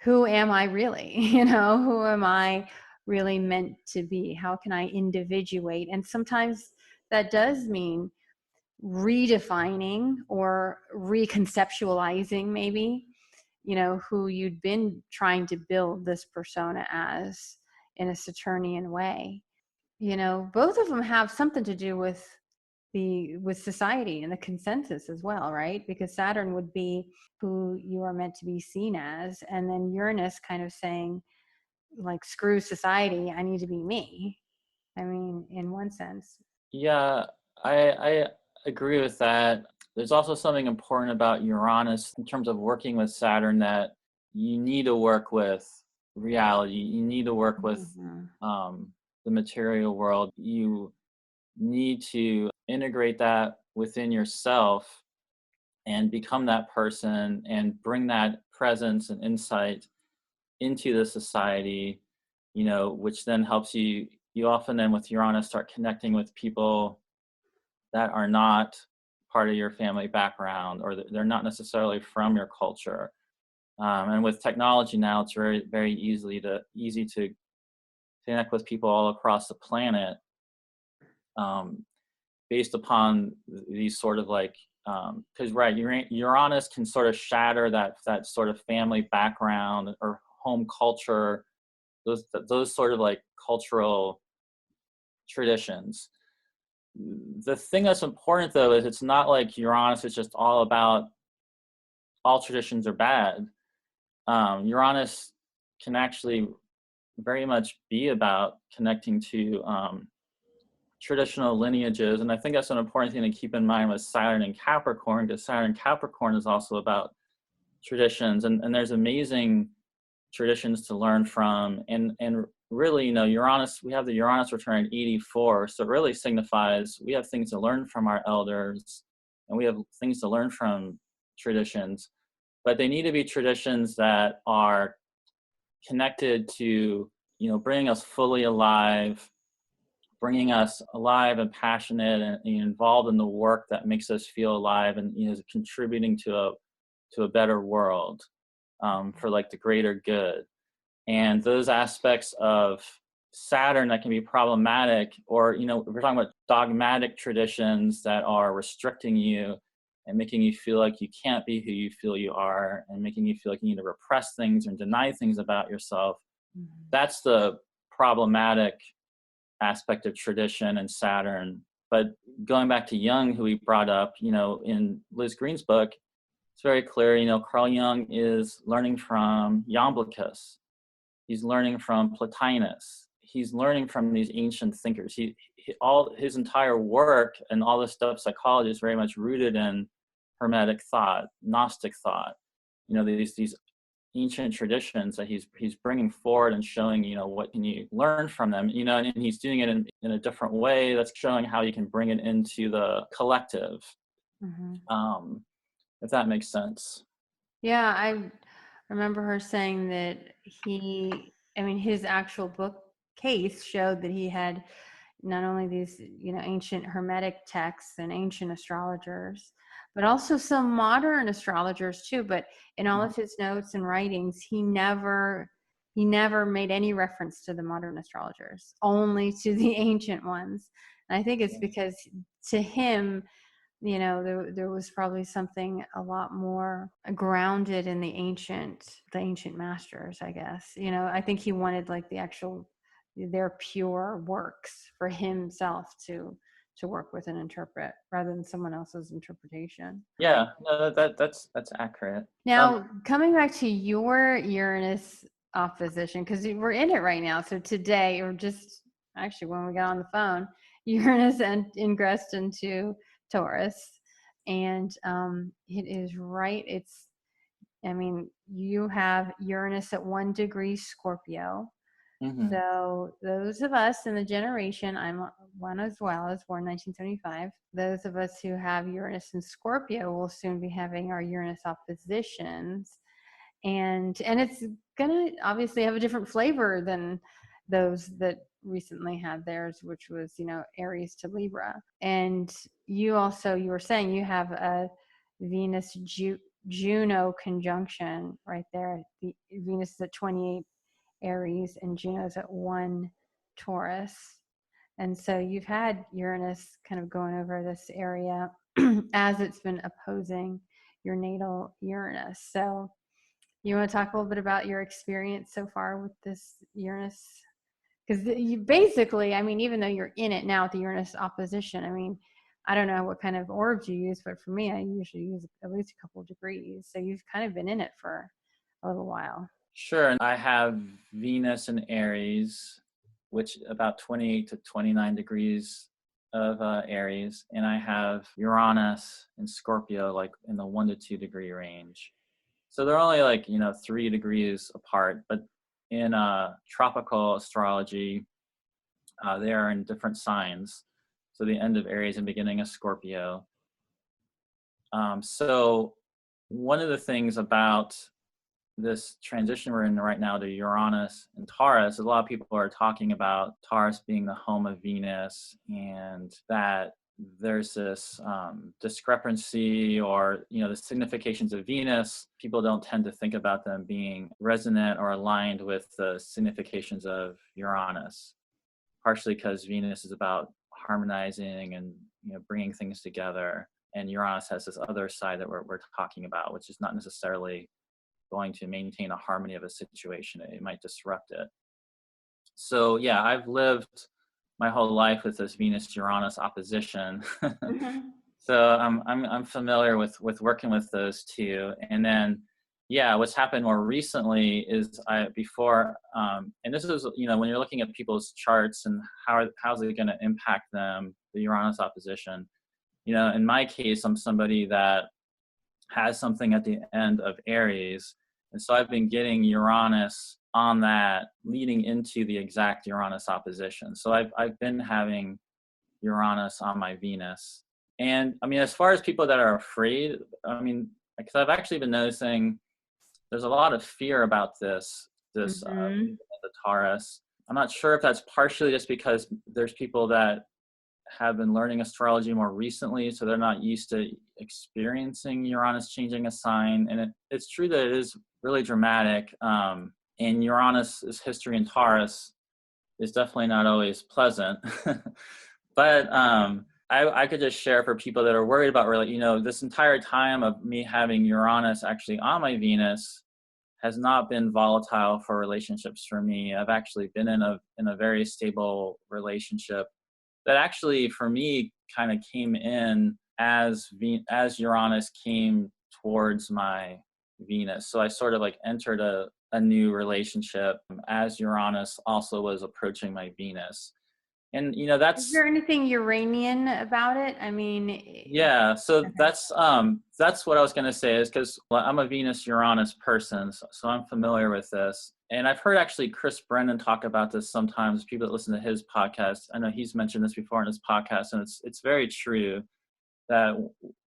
who am I really? Who am I really meant to be? How can I individuate? And sometimes that does mean redefining or reconceptualizing maybe, who you'd been trying to build this persona as in a Saturnian way. Both of them have something to do with society and the consensus as well, right? Because Saturn would be who you are meant to be seen as, and then Uranus kind of saying, like, screw society, I need to be me. I mean, in one sense. Yeah, I agree with that. There's also something important about Uranus in terms of working with Saturn, that you need to work with reality. You need to work with the material world. You need to integrate that within yourself and become that person and bring that presence and insight into the society, which then helps you often then with Uranus start connecting with people that are not part of your family background, or they're not necessarily from your culture. And with technology now, it's very, very easy to connect with people all across the planet, based upon these sort of like, because Uranus can sort of shatter that sort of family background or home culture, those sort of like cultural traditions. The thing that's important though is it's not like Uranus is just all about all traditions are bad. Uranus can actually very much be about connecting to traditional lineages, and I think that's an important thing to keep in mind with Saturn and Capricorn, because Saturn and Capricorn is also about traditions, and there's amazing traditions to learn from, and really, Uranus, we have the Uranus return in 84, so it really signifies we have things to learn from our elders, and we have things to learn from traditions, but they need to be traditions that are connected to, bringing us fully alive, bringing us alive and passionate and involved in the work that makes us feel alive, and contributing to a better world, for like the greater good. And those aspects of Saturn that can be problematic, or, we're talking about dogmatic traditions that are restricting you and making you feel like you can't be who you feel you are, and making you feel like you need to repress things and deny things about yourself. Mm-hmm. That's the problematic aspect of tradition and Saturn. But going back to Jung, who we brought up, in Liz Green's book, it's very clear, Carl Jung is learning from Iamblichus. He's learning from Plotinus. He's learning from these ancient thinkers. All his entire work and all this stuff, psychology, is very much rooted in Hermetic thought, Gnostic thought. These ancient traditions that he's bringing forward and showing, what can you learn from them, and he's doing it in a different way that's showing how you can bring it into the collective. Mm-hmm. If that makes sense. Yeah, I remember her saying that his actual bookcase showed that he had not only these, ancient Hermetic texts and ancient astrologers, but also some modern astrologers too. But in all of his notes and writings, he never made any reference to the modern astrologers, only to the ancient ones. And I think it's because to him, there was probably something a lot more grounded in the ancient masters, I guess. I think he wanted like their pure works for himself to work with and interpret, rather than someone else's interpretation. Yeah, no, that's accurate. Now, coming back to your Uranus opposition, because we're in it right now. So today, or just actually when we got on the phone, Uranus ingressed into Taurus, and it is right. You have Uranus at 1 degree Scorpio. Mm-hmm. So those of us in the generation, I'm one as well, as born 1975. Those of us who have Uranus in Scorpio will soon be having our Uranus oppositions, and it's gonna obviously have a different flavor than those that recently had theirs, which was Aries to Libra. And you were saying you have a Venus Juno conjunction right there. The Venus is at 28 Aries and Juno's at 1 Taurus. And so you've had Uranus kind of going over this area as it's been opposing your natal Uranus. So you want to talk a little bit about your experience so far with this Uranus? Because you basically, even though you're in it now with the Uranus opposition, I don't know what kind of orbs you use, but for me, I usually use at least a couple of degrees. So you've kind of been in it for a little while. Sure. I have Venus in Aries, which about 28 to 29 degrees of Aries, and I have Uranus in Scorpio, like in the 1 to 2 degree range. So they're only 3 degrees apart, but in tropical astrology, they are in different signs. So the end of Aries and beginning of Scorpio. So one of the things about this transition we're in right now to Uranus and Taurus, a lot of people are talking about Taurus being the home of Venus, and that there's this discrepancy, or the significations of Venus. People don't tend to think about them being resonant or aligned with the significations of Uranus, partially because Venus is about harmonizing and bringing things together, and Uranus has this other side that we're talking about, which is not necessarily going to maintain a harmony of a situation. It might disrupt it. So yeah, I've lived my whole life with this Venus-Uranus opposition. Mm-hmm. So I'm familiar with working with those two. And then, yeah, what's happened more recently is and this is, when you're looking at people's charts and how's it going to impact them, the Uranus opposition. In my case, I'm somebody that has something at the end of Aries. And so I've been getting Uranus on that leading into the exact Uranus opposition. So I've been having Uranus on my Venus. And as far as people that are afraid, because I've actually been noticing there's a lot of fear about this the Taurus. I'm not sure if that's partially just because there's people that have been learning astrology more recently, so they're not used to experiencing Uranus changing a sign. And it's true that it is really dramatic. And Uranus's history in Taurus is definitely not always pleasant. But I could just share for people that are worried about really, this entire time of me having Uranus actually on my Venus has not been volatile for relationships for me. I've actually been in a very stable relationship that actually for me kind of came in as Uranus came towards my Venus. So I sort of like entered a new relationship as Uranus also was approaching my Venus. And Is that's there anything Uranian about it? I mean, yeah, so okay. that's what I was going to say, is because I'm a Venus Uranus person, so I'm familiar with this. And I've heard actually Chris Brennan talk about this sometimes, people that listen to his podcast. I know he's mentioned this before in his podcast, and it's very true that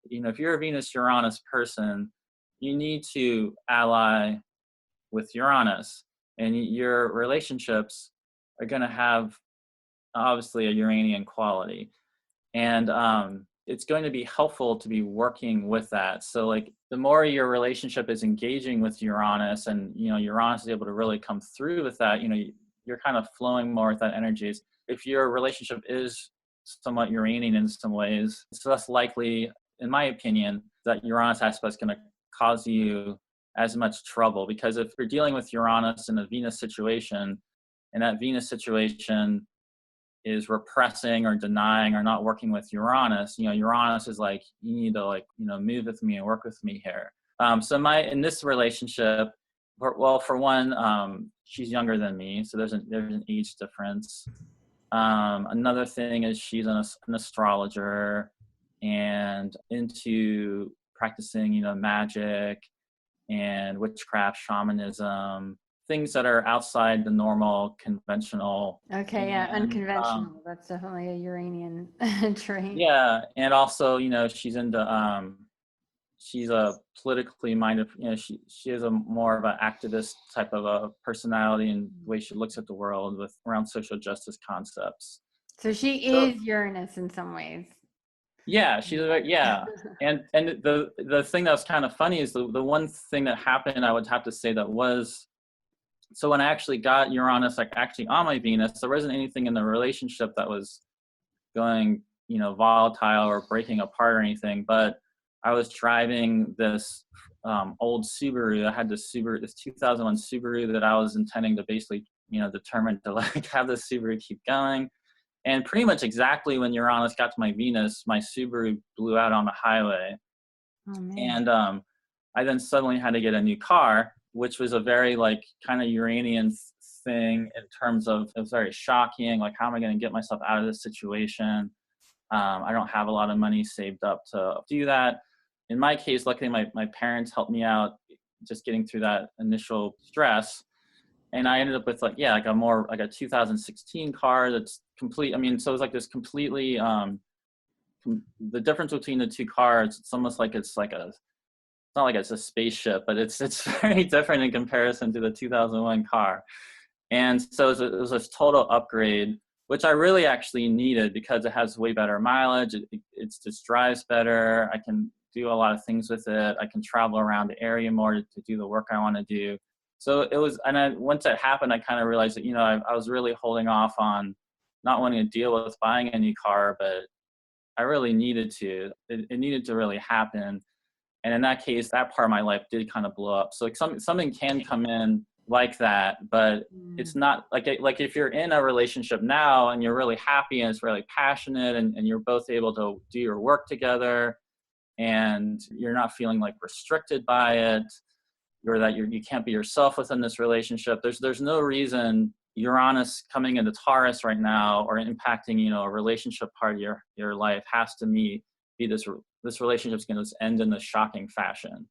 if you're a Venus Uranus person, you need to ally with Uranus, and your relationships are going to have obviously a Uranian quality. And it's going to be helpful to be working with that. So like the more your relationship is engaging with Uranus, and Uranus is able to really come through with that, you're kind of flowing more with that energies. If your relationship is somewhat Uranian in some ways, it's less likely, in my opinion, that Uranus aspect is going to cause you as much trouble. Because if you're dealing with Uranus in a Venus situation, and that Venus situation is repressing or denying or not working with Uranus, Uranus is like, you need to move with me and work with me here. So in this relationship, well, for one, she's younger than me, so there's an age difference. Another thing is she's an astrologer and into practicing, magic and witchcraft, shamanism, things that are outside the normal conventional. Okay, yeah, And unconventional. That's definitely a Uranian trait. yeah, and also she's into she's a politically minded, she is a more of an activist type of a personality in the way she looks at the world with around social justice concepts. So she So is Uranus in some ways. yeah, yeah. And the thing that was kind of funny is the one thing that happened, I would have to say, that was, so when I actually got Uranus actually on my Venus, there wasn't anything in the relationship that was going, volatile or breaking apart or anything. But I was driving this old Subaru. I had this 2001 Subaru that I was intending to basically, determine to have this Subaru keep going. And pretty much exactly when Uranus got to my Venus, my Subaru blew out on the highway. Oh man. And I then suddenly had to get a new car, which was a very kind of Uranian thing in terms of, it was very shocking. Like, how am I going to get myself out of this situation? I don't have a lot of money saved up to do that. In my case, luckily my parents helped me out just getting through that initial stress. And I ended up with a 2016 car that's complete. I mean, so it was like this completely, the difference between the two cars, it's almost like it's not like it's a spaceship, but it's very different in comparison to the 2001 car. And so it was a total upgrade, which I really actually needed because it has way better mileage. It just drives better. I can do a lot of things with it. I can travel around the area more to do the work I want to do. So it was, and once that happened, I kind of realized that, I was really holding off on not wanting to deal with buying a new car, but I really needed to. It needed to really happen. And in that case, that part of my life did kind of blow up. So something can come in like that, but it's not like if you're in a relationship now and you're really happy and it's really passionate and you're both able to do your work together and you're not feeling like restricted by it, or that you can't be yourself within this relationship, there's no reason Uranus coming into Taurus right now or impacting, a relationship part of your life has to be this relationship's going to end in this shocking fashion.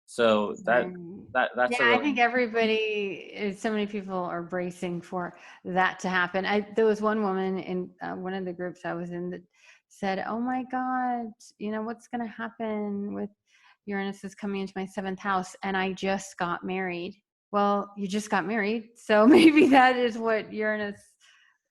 So that's yeah, a really, I think everybody, so many people are bracing for that to happen. There was one woman in one of the groups I was in that said, "Oh my God, what's going to happen with Uranus is coming into my 7th house, and I just got married." Well, you just got married, so maybe that is what Uranus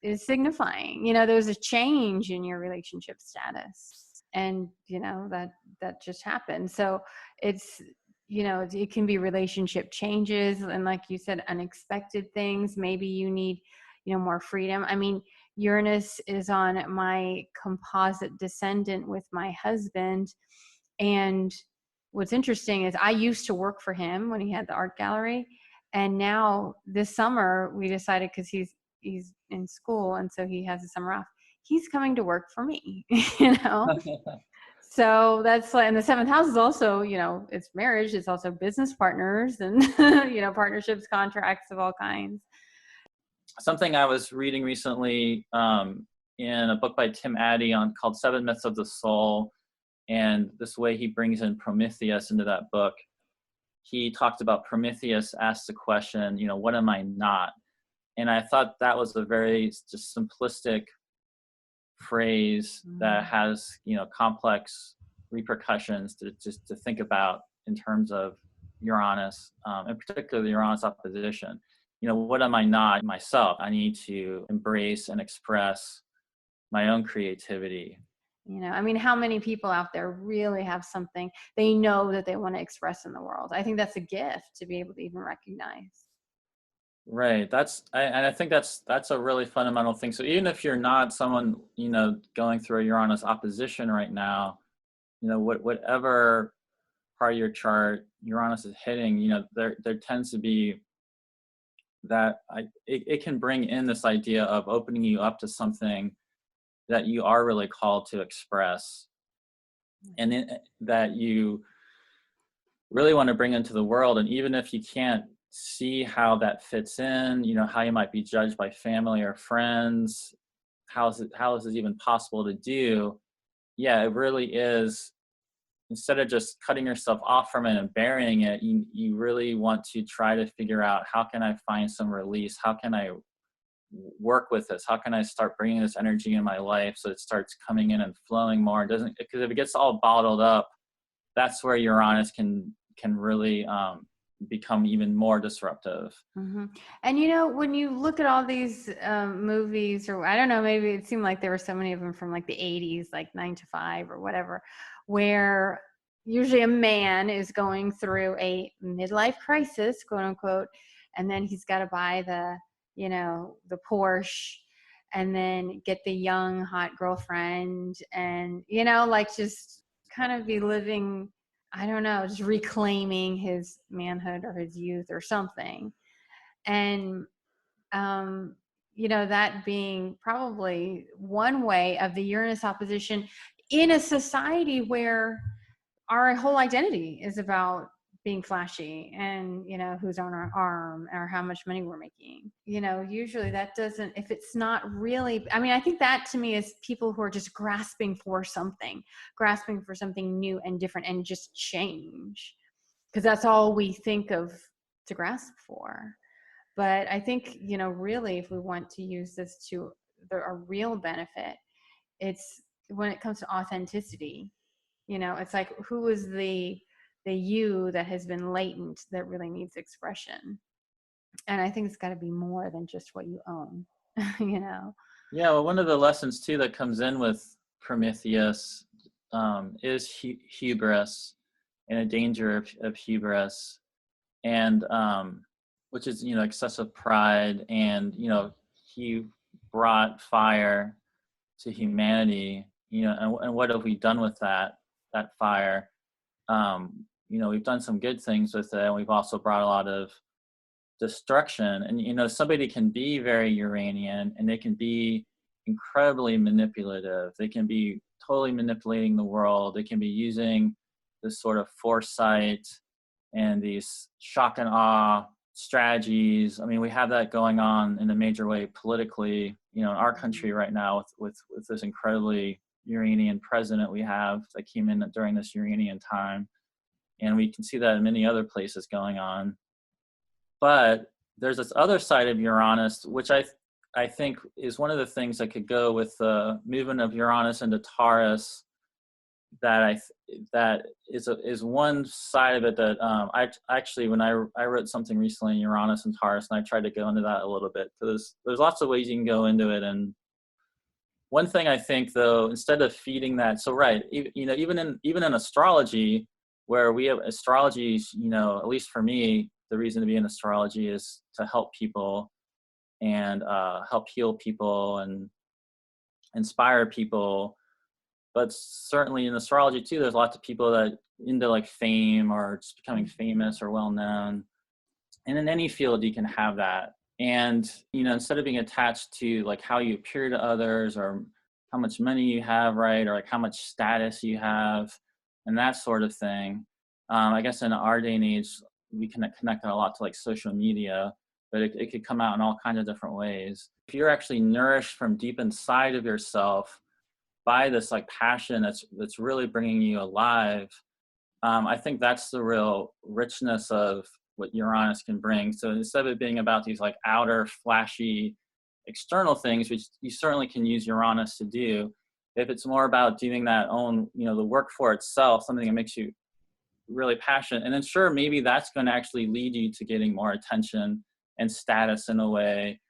is signifying. There was a change in your relationship status, and that just happened. So it's it can be relationship changes. And like you said, unexpected things. Maybe you need, more freedom. I mean, Uranus is on my composite descendant with my husband. And what's interesting is I used to work for him when he had the art gallery. And now this summer we decided, because he's in school and so he has the summer off, he's coming to work for me. So that's like, and the seventh house is also, it's marriage, it's also business partners and, partnerships, contracts of all kinds. Something I was reading recently in a book by Tim Addy called Seven Myths of the Soul, and this way he brings in Prometheus into that book. He talked about Prometheus asked the question, what am I not? And I thought that was a very just simplistic phrase that has, complex repercussions to think about in terms of Uranus, and particularly Uranus opposition. What am I not myself? I need to embrace and express my own creativity. I mean, how many people out there really have something they know that they want to express in the world? I think that's a gift to be able to even recognize. Right. I think that's a really fundamental thing. So even if you're not someone, going through a Uranus opposition right now, whatever part of your chart Uranus is hitting, there tends to be that it can bring in this idea of opening you up to something that you are really called to express, and that you really want to bring into the world. And even if you can't see how that fits in, how you might be judged by family or friends, how is it even possible to do? Yeah, it really is. Instead of just cutting yourself off from it and burying it, you really want to try to figure out, how can I find some release? How can I work with this? How can I start bringing this energy in my life so it starts coming in and flowing more? Because if it gets all bottled up, that's where Uranus can really become even more disruptive. Mm-hmm. And when you look at all these movies, or I don't know, maybe it seemed like there were so many of them from like the 80s, like 9 to 5 or whatever, where usually a man is going through a midlife crisis, quote unquote, and then he's got to buy the Porsche, and then get the young hot girlfriend, and like just kind of be living, I don't know, just reclaiming his manhood or his youth or something. And, that being probably one way of the Uranus opposition in a society where our whole identity is about being flashy and, who's on our arm or how much money we're making. Usually that doesn't, if it's not really, I mean, I think that to me is people who are just grasping for something new and different and just change, because that's all we think of to grasp for. But I think, really, if we want to use this to a real benefit, it's when it comes to authenticity. It's like, who is the you that has been latent that really needs expression? And I think it's got to be more than just what you own. Yeah, well, one of the lessons too that comes in with Prometheus is hubris, and a danger of hubris, and which is excessive pride. And he brought fire to humanity, and what have we done with that fire? We've done some good things with it, and we've also brought a lot of destruction. And somebody can be very Uranian, and they can be incredibly manipulative. They can be totally manipulating the world. They can be using this sort of foresight and these shock and awe strategies. I mean, we have that going on in a major way politically, in our country right now with this incredibly Uranian president we have that came in during this Uranian time. And we can see that in many other places going on. But there's this other side of Uranus, which I think is one of the things that could go with the movement of Uranus into Taurus. That is one side of it that I actually, when I wrote something recently in Uranus and Taurus, and I tried to go into that a little bit, because there's lots of ways you can go into it. And one thing I think, though, instead of feeding that, so right, even in astrology, where we have astrology, at least for me, the reason to be in astrology is to help people and help heal people and inspire people. But certainly in astrology too, there's lots of people that into like fame or just becoming famous or well known. And in any field you can have that. And instead of being attached to like how you appear to others or how much money you have, right, or like how much status you have and that sort of thing, I guess in our day and age we can connect a lot to like social media, but it could come out in all kinds of different ways. If you're actually nourished from deep inside of yourself by this like passion that's really bringing you alive, I think that's the real richness of what Uranus can bring. So instead of it being about these like outer flashy external things, which you certainly can use Uranus to do, if it's more about doing that own, the work for itself, something that makes you really passionate, and then sure, maybe that's going to actually lead you to getting more attention and status in a way.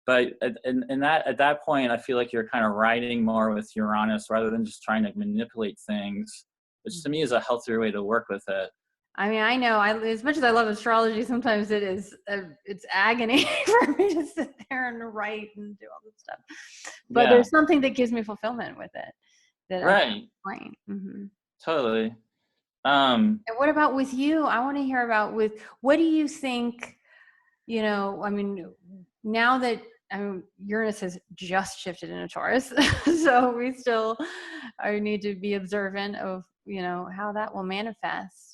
But at that point, I feel like you're kind of riding more with Uranus rather than just trying to manipulate things, which to me is a healthier way to work with it. I mean, I know as much as I love astrology, sometimes it's agony for me to sit there and write and do all this stuff. But there's something that gives me fulfillment with it that I can explain. Mm-hmm. Totally. And what about with you? I want to hear about what do you think, I mean, now that Uranus has just shifted into Taurus, so we still need to be observant of, how that will manifest.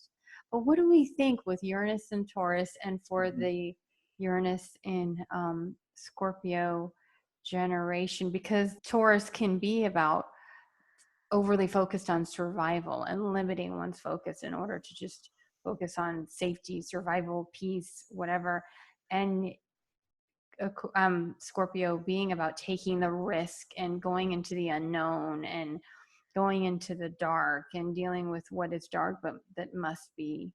But what do we think with Uranus and Taurus and for the Uranus in Scorpio generation? Because Taurus can be about overly focused on survival and limiting one's focus in order to just focus on safety, survival, peace, whatever. And Scorpio being about taking the risk and going into the unknown and going into the dark and dealing with what is dark, but that must be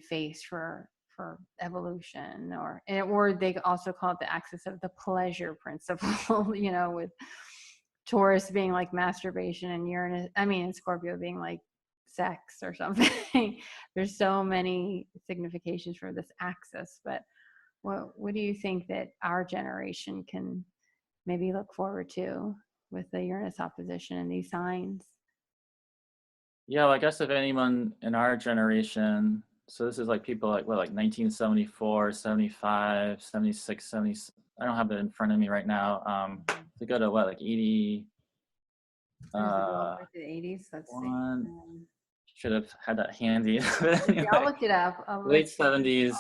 faced for evolution, or they also call it the axis of the pleasure principle, with Taurus being like masturbation and Scorpio being like sex or something. There's so many significations for this axis, but what do you think that our generation can maybe look forward to with the Uranus opposition and these signs? Yeah, well, I guess if anyone in our generation, so this is like people like 1974, 75, 76, 70, I don't have it in front of me right now. To go to like 80, the 80s, let's see. Should have had that handy. Anyway, I'll look it up. Late 70s.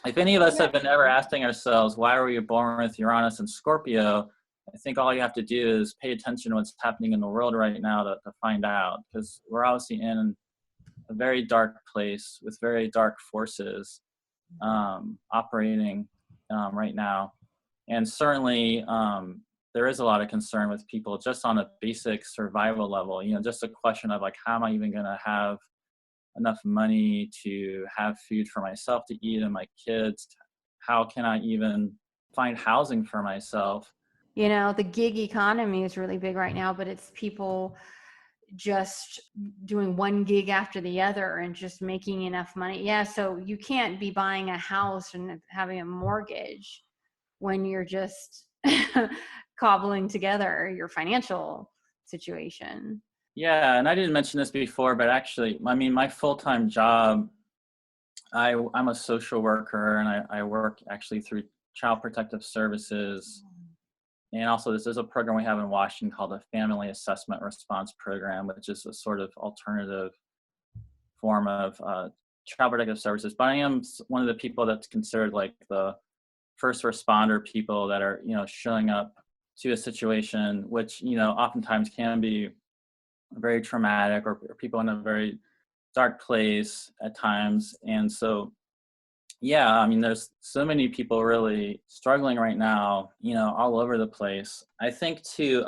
If any of us have been ever asking ourselves, why were you born with Uranus and Scorpio? I think all you have to do is pay attention to what's happening in the world right now to find out, because we're obviously in a very dark place with very dark forces operating right now. And certainly there is a lot of concern with people just on a basic survival level, just a question of like, how am I even going to have enough money to have food for myself to eat and my kids? How can I even find housing for myself? The gig economy is really big right now, but it's people just doing one gig after the other and just making enough money. Yeah, so you can't be buying a house and having a mortgage when you're just cobbling together your financial situation. Yeah, and I didn't mention this before, but actually, my full-time job, I'm a social worker, and I work actually through Child Protective Services. And also, this is a program we have in Washington called the Family Assessment Response Program, which is a sort of alternative form of Child Protective Services. But I am one of the people that's considered like the first responder people that are, showing up to a situation which, oftentimes can be very traumatic or people in a very dark place at times. And so, yeah, there's so many people really struggling right now, all over the place. I think to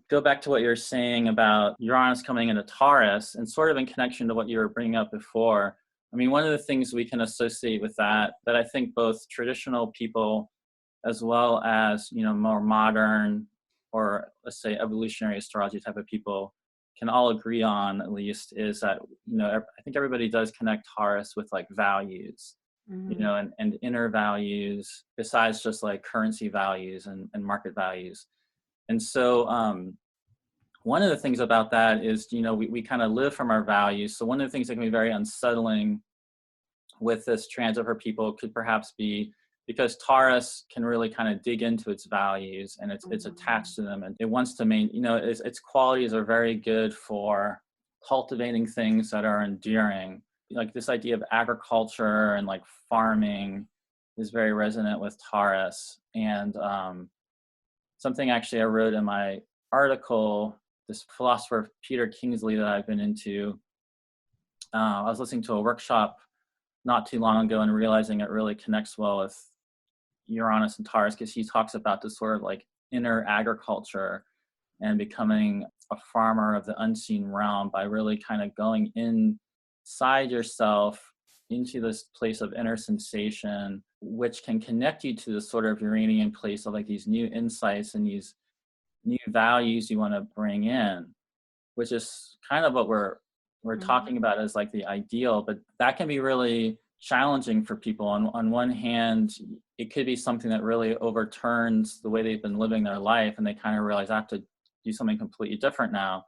go back to what you're saying about Uranus coming into Taurus and sort of in connection to what you were bringing up before, one of the things we can associate with that I think both traditional people as well as, more modern or let's say evolutionary astrology type of people can all agree on, at least, is that, I think everybody does connect Taurus with like values, Mm-hmm. and inner values besides just like currency values and market values. And so one of the things about that is, we kind of live from our values. So one of the things that can be very unsettling with this transit for people could perhaps be because Taurus can really kind of dig into its values, and it's attached to them, and it wants to its qualities are very good for cultivating things that are enduring. Like this idea of agriculture and like farming is very resonant with Taurus. And something actually I wrote in my article, this philosopher Peter Kingsley that I've been into, I was listening to a workshop not too long ago and realizing it really connects well with Uranus and Taurus, because he talks about this sort of like inner agriculture and becoming a farmer of the unseen realm by really kind of going inside yourself into this place of inner sensation, which can connect you to this sort of Uranian place of like these new insights and these new values you want to bring in, which is kind of what we're talking about as like the ideal. But that can be really challenging for people. On one hand, it could be something that really overturns the way they've been living their life, and they kind of realize I have to do something completely different now.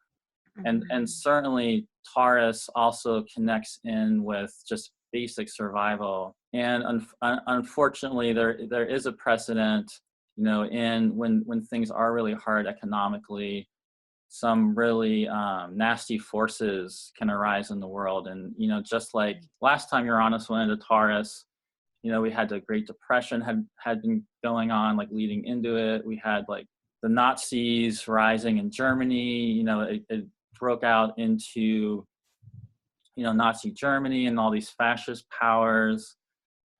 And certainly Taurus also connects in with just basic survival. And unfortunately, there is a precedent, in when things are really hard economically, some really nasty forces can arise in the world. And, just like last time Uranus went into Taurus, we had the Great Depression had been going on, like leading into it. We had like the Nazis rising in Germany, it broke out into, Nazi Germany and all these fascist powers.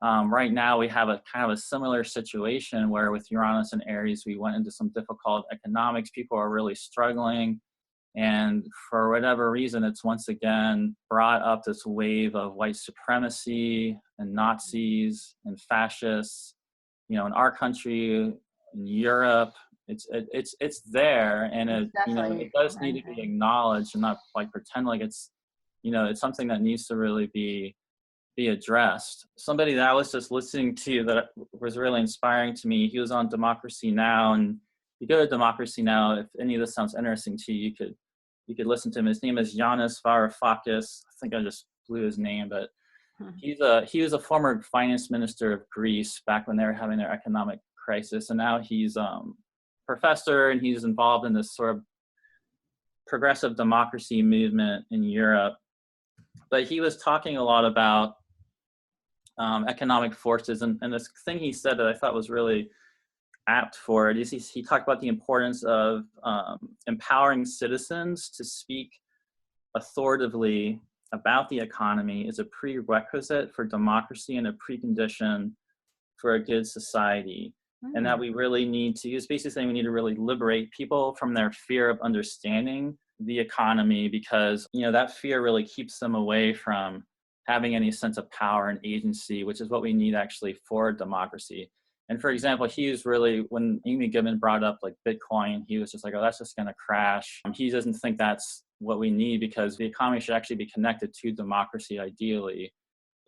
Right now we have a kind of a similar situation where with Uranus and Aries, we went into some difficult economics. People are really struggling. And for whatever reason, it's once again brought up this wave of white supremacy and Nazis and fascists, in our country, in Europe. It's there, and it does need to be acknowledged and not like pretend like it's, it's something that needs to really be addressed. Somebody that I was just listening to that was really inspiring to me, he was on Democracy Now! And you go to Democracy Now! If any of this sounds interesting to you, you could listen to him. His name is Yanis Varoufakis. I think I just blew his name, but he was a former finance minister of Greece back when they were having their economic crisis, and now he's professor, and he's involved in this sort of progressive democracy movement in Europe. But he was talking a lot about economic forces, and this thing he said that I thought was really apt for it is he talked about the importance of empowering citizens to speak authoritatively about the economy is a prerequisite for democracy and a precondition for a good society. And that we really need to, is basically saying we need to really liberate people from their fear of understanding the economy, because, that fear really keeps them away from having any sense of power and agency, which is what we need actually for democracy. And for example, he was really, when Amy Goodman brought up like Bitcoin, he was just like, oh, that's just going to crash. He doesn't think that's what we need, because the economy should actually be connected to democracy, ideally.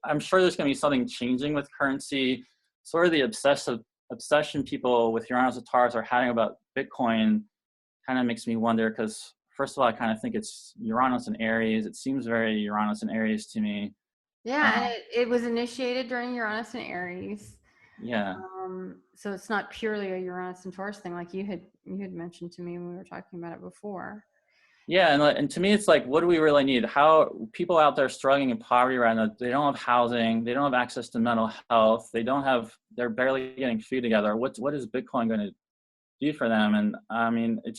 I'm sure there's going to be something changing with currency. Sort of the obsession people with Uranus and Taurus are having about Bitcoin kind of makes me wonder, because first of all, I kind of think it's Uranus and Aries. It seems very Uranus and Aries to me. Yeah, and it was initiated during Uranus and Aries. Yeah. So it's not purely a Uranus and Taurus thing, like you had mentioned to me when we were talking about it before. Yeah, and to me, it's like, what do we really need? How people out there struggling in poverty right now, they don't have housing, they don't have access to mental health, they're barely getting food together. What is Bitcoin going to do for them? And I mean, it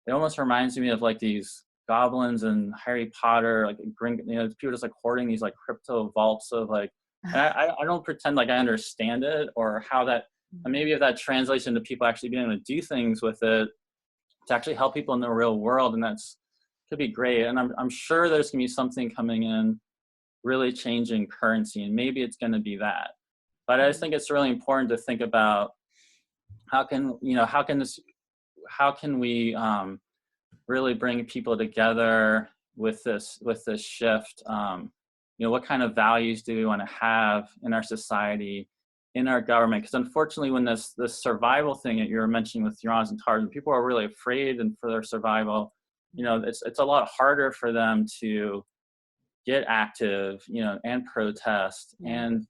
almost reminds me of like these goblins and Harry Potter, like people just like hoarding these like crypto vaults of like, and I don't pretend like I understand it or how that, and maybe if that translates into people actually being able to do things with it to actually help people in the real world, and could be great. And I'm sure there's gonna be something coming in really changing currency, and maybe it's gonna be that. But I just think it's really important to think about how can we really bring people together with this shift. What kind of values do we want to have in our society, in our government? Because unfortunately, when this survival thing that you were mentioning with Uranus and Taurus, people are really afraid and for their survival, it's a lot harder for them to get active, and protest and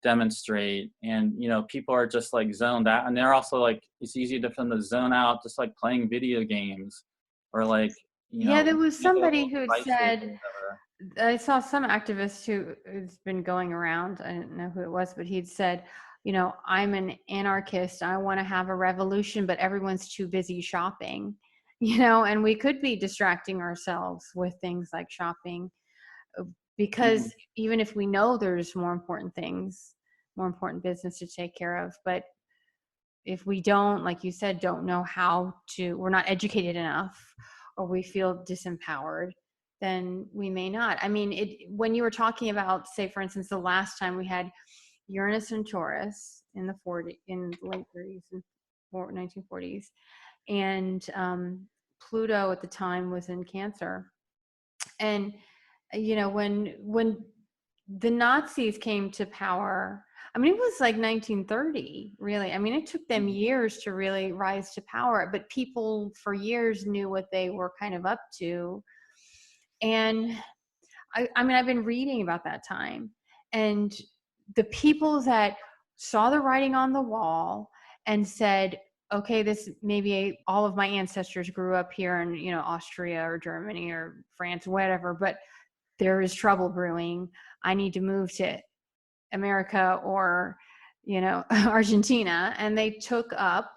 demonstrate. And people are just like zoned out, and they're also like, it's easy for them to zone out just like playing video games or like there was somebody who had devices or said, whatever. I saw some activist who's been going around, I don't know who it was, but he'd said, I'm an anarchist, I want to have a revolution, but everyone's too busy shopping, and we could be distracting ourselves with things like shopping, because even if we know there's more important things, more important business to take care of, but if we don't, like you said, don't know how to, we're not educated enough, or we feel disempowered, then we may not. I mean, when you were talking about, say, for instance, the last time we had Uranus and Taurus in the late 30s and 1940s, and Pluto at the time was in Cancer. And when the Nazis came to power, I mean, it was like 1930, really. I mean, it took them years to really rise to power, but people for years knew what they were kind of up to. And I mean, I've been reading about that time, and the people that saw the writing on the wall and said, okay, this maybe all of my ancestors grew up here in, Austria or Germany or France, whatever, but there is trouble brewing. I need to move to America or, Argentina. And they took up,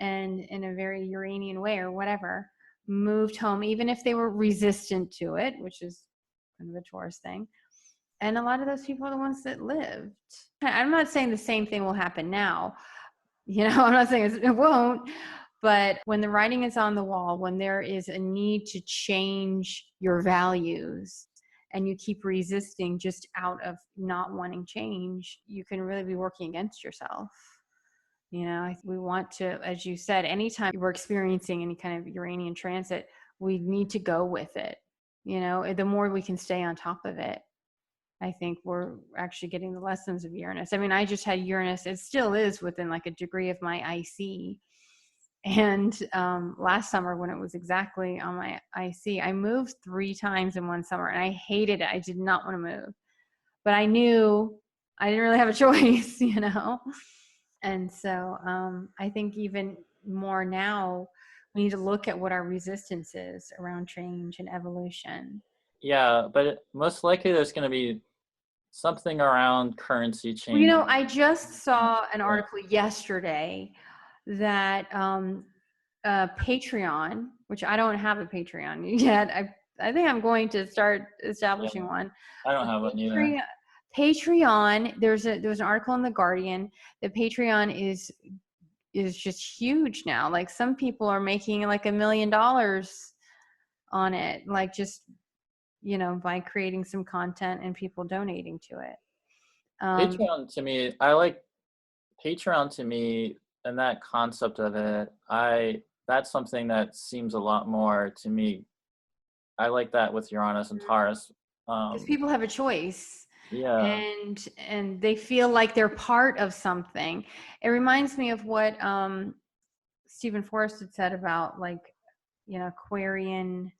and in a very Uranian way or whatever, moved home, even if they were resistant to it, which is kind of a Taurus thing. And a lot of those people are the ones that lived. I'm not saying the same thing will happen now. I'm not saying it won't, but when the writing is on the wall, when there is a need to change your values and you keep resisting just out of not wanting change, you can really be working against yourself. We want to, as you said, anytime we're experiencing any kind of Uranian transit, we need to go with it. The more we can stay on top of it, I think we're actually getting the lessons of Uranus. I mean, I just had Uranus. It still is within like a degree of my IC. And last summer, when it was exactly on my IC, I moved 3 times in one summer, and I hated it. I did not want to move, but I knew I didn't really have a choice, And so I think even more now, we need to look at what our resistance is around change and evolution. Yeah, but most likely there's going to be something around currency change. Well, I just saw an article yesterday that Patreon, which I don't have a Patreon yet. I think I'm going to start establishing one. I don't have one either. Patreon, there's an article in The Guardian that Patreon is just huge now. Like, some people are making like $1 million on it, like just by creating some content and people donating to it. Patreon to me, I like Patreon to me, and that concept of it, that's something that seems a lot more to me. I like that with Uranus and Taurus. Because people have a choice. Yeah. And they feel like they're part of something. It reminds me of what Stephen Forrest had said about, like, Aquarian,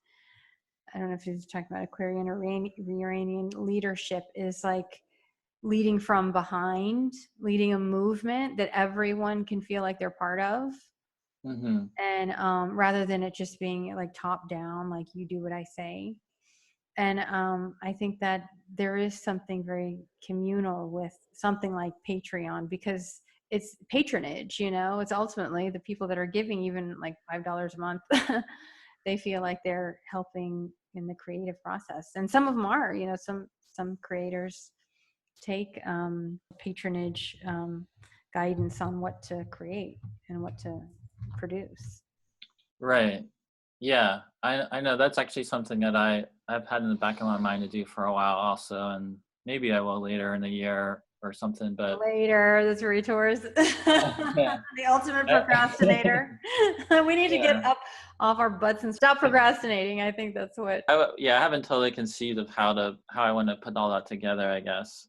I don't know if he was talking about Aquarian or Uranian leadership is like leading from behind, leading a movement that everyone can feel like they're part of. Mm-hmm. And rather than it just being like top down, like you do what I say. And I think that there is something very communal with something like Patreon, because it's patronage, it's ultimately the people that are giving even like $5 a month. They feel like they're helping in the creative process. And some of them are, some creators take patronage guidance on what to create and what to produce. Right. Yeah, I know that's actually something that I've had in the back of my mind to do for a while also, and maybe I will later in the year. or something, but Later, the three tours, yeah. the ultimate procrastinator. We need to get Yeah. up off our butts and stop procrastinating. I think that's what. I haven't totally conceived of how I want to put all that together, I guess.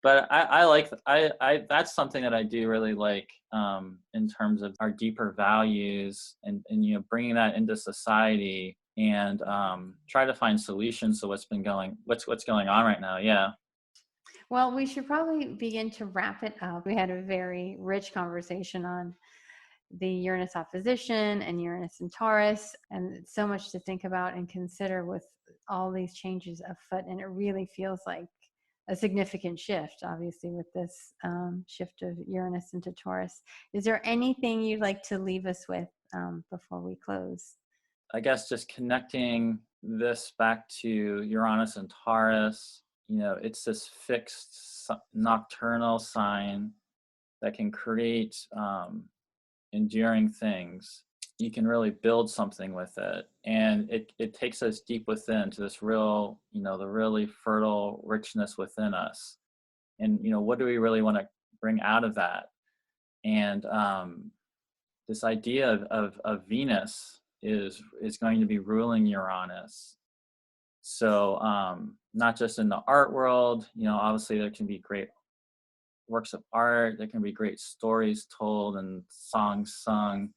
But I that's something that I do really like, in terms of our deeper values, and bringing that into society, and try to find solutions to what's going on right now. Yeah. Well, we should probably begin to wrap it up. We had a very rich conversation on the Uranus opposition and Uranus and Taurus, and so much to think about and consider with all these changes afoot. And it really feels like a significant shift, obviously, with this shift of Uranus into Taurus. Is there anything you'd like to leave us with before we close? I guess just connecting this back to Uranus and Taurus, it's this fixed nocturnal sign that can create enduring things. You can really build something with it, and it takes us deep within to this real, the really fertile richness within us. And what do we really want to bring out of that? And this idea of Venus is going to be ruling Uranus. So not just in the art world, obviously there can be great works of art, there can be great stories told and songs sung,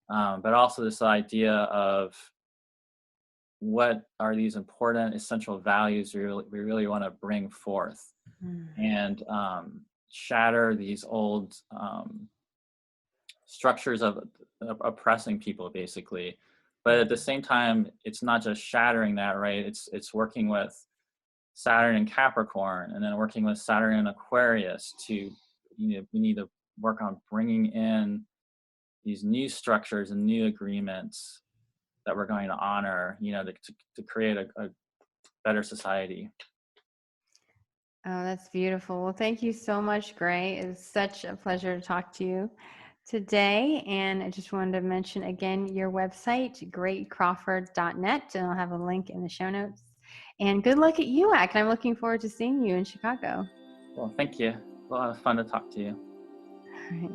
but also this idea of what are these important essential values we really want to bring forth, and shatter these old structures of oppressing people, basically. But at the same time, it's not just shattering that, right? It's working with Saturn in Capricorn, and then working with Saturn in Aquarius to, we need to work on bringing in these new structures and new agreements that we're going to honor, to create a better society. Oh, that's beautiful. Well, thank you so much, Gray. It's such a pleasure to talk to you today. And I just wanted to mention again your website, graycrawford.net, and I'll have a link in the show notes. And good luck at UAC. And I'm looking forward to seeing you in Chicago. Well, thank you. A lot of fun to talk to you. All right.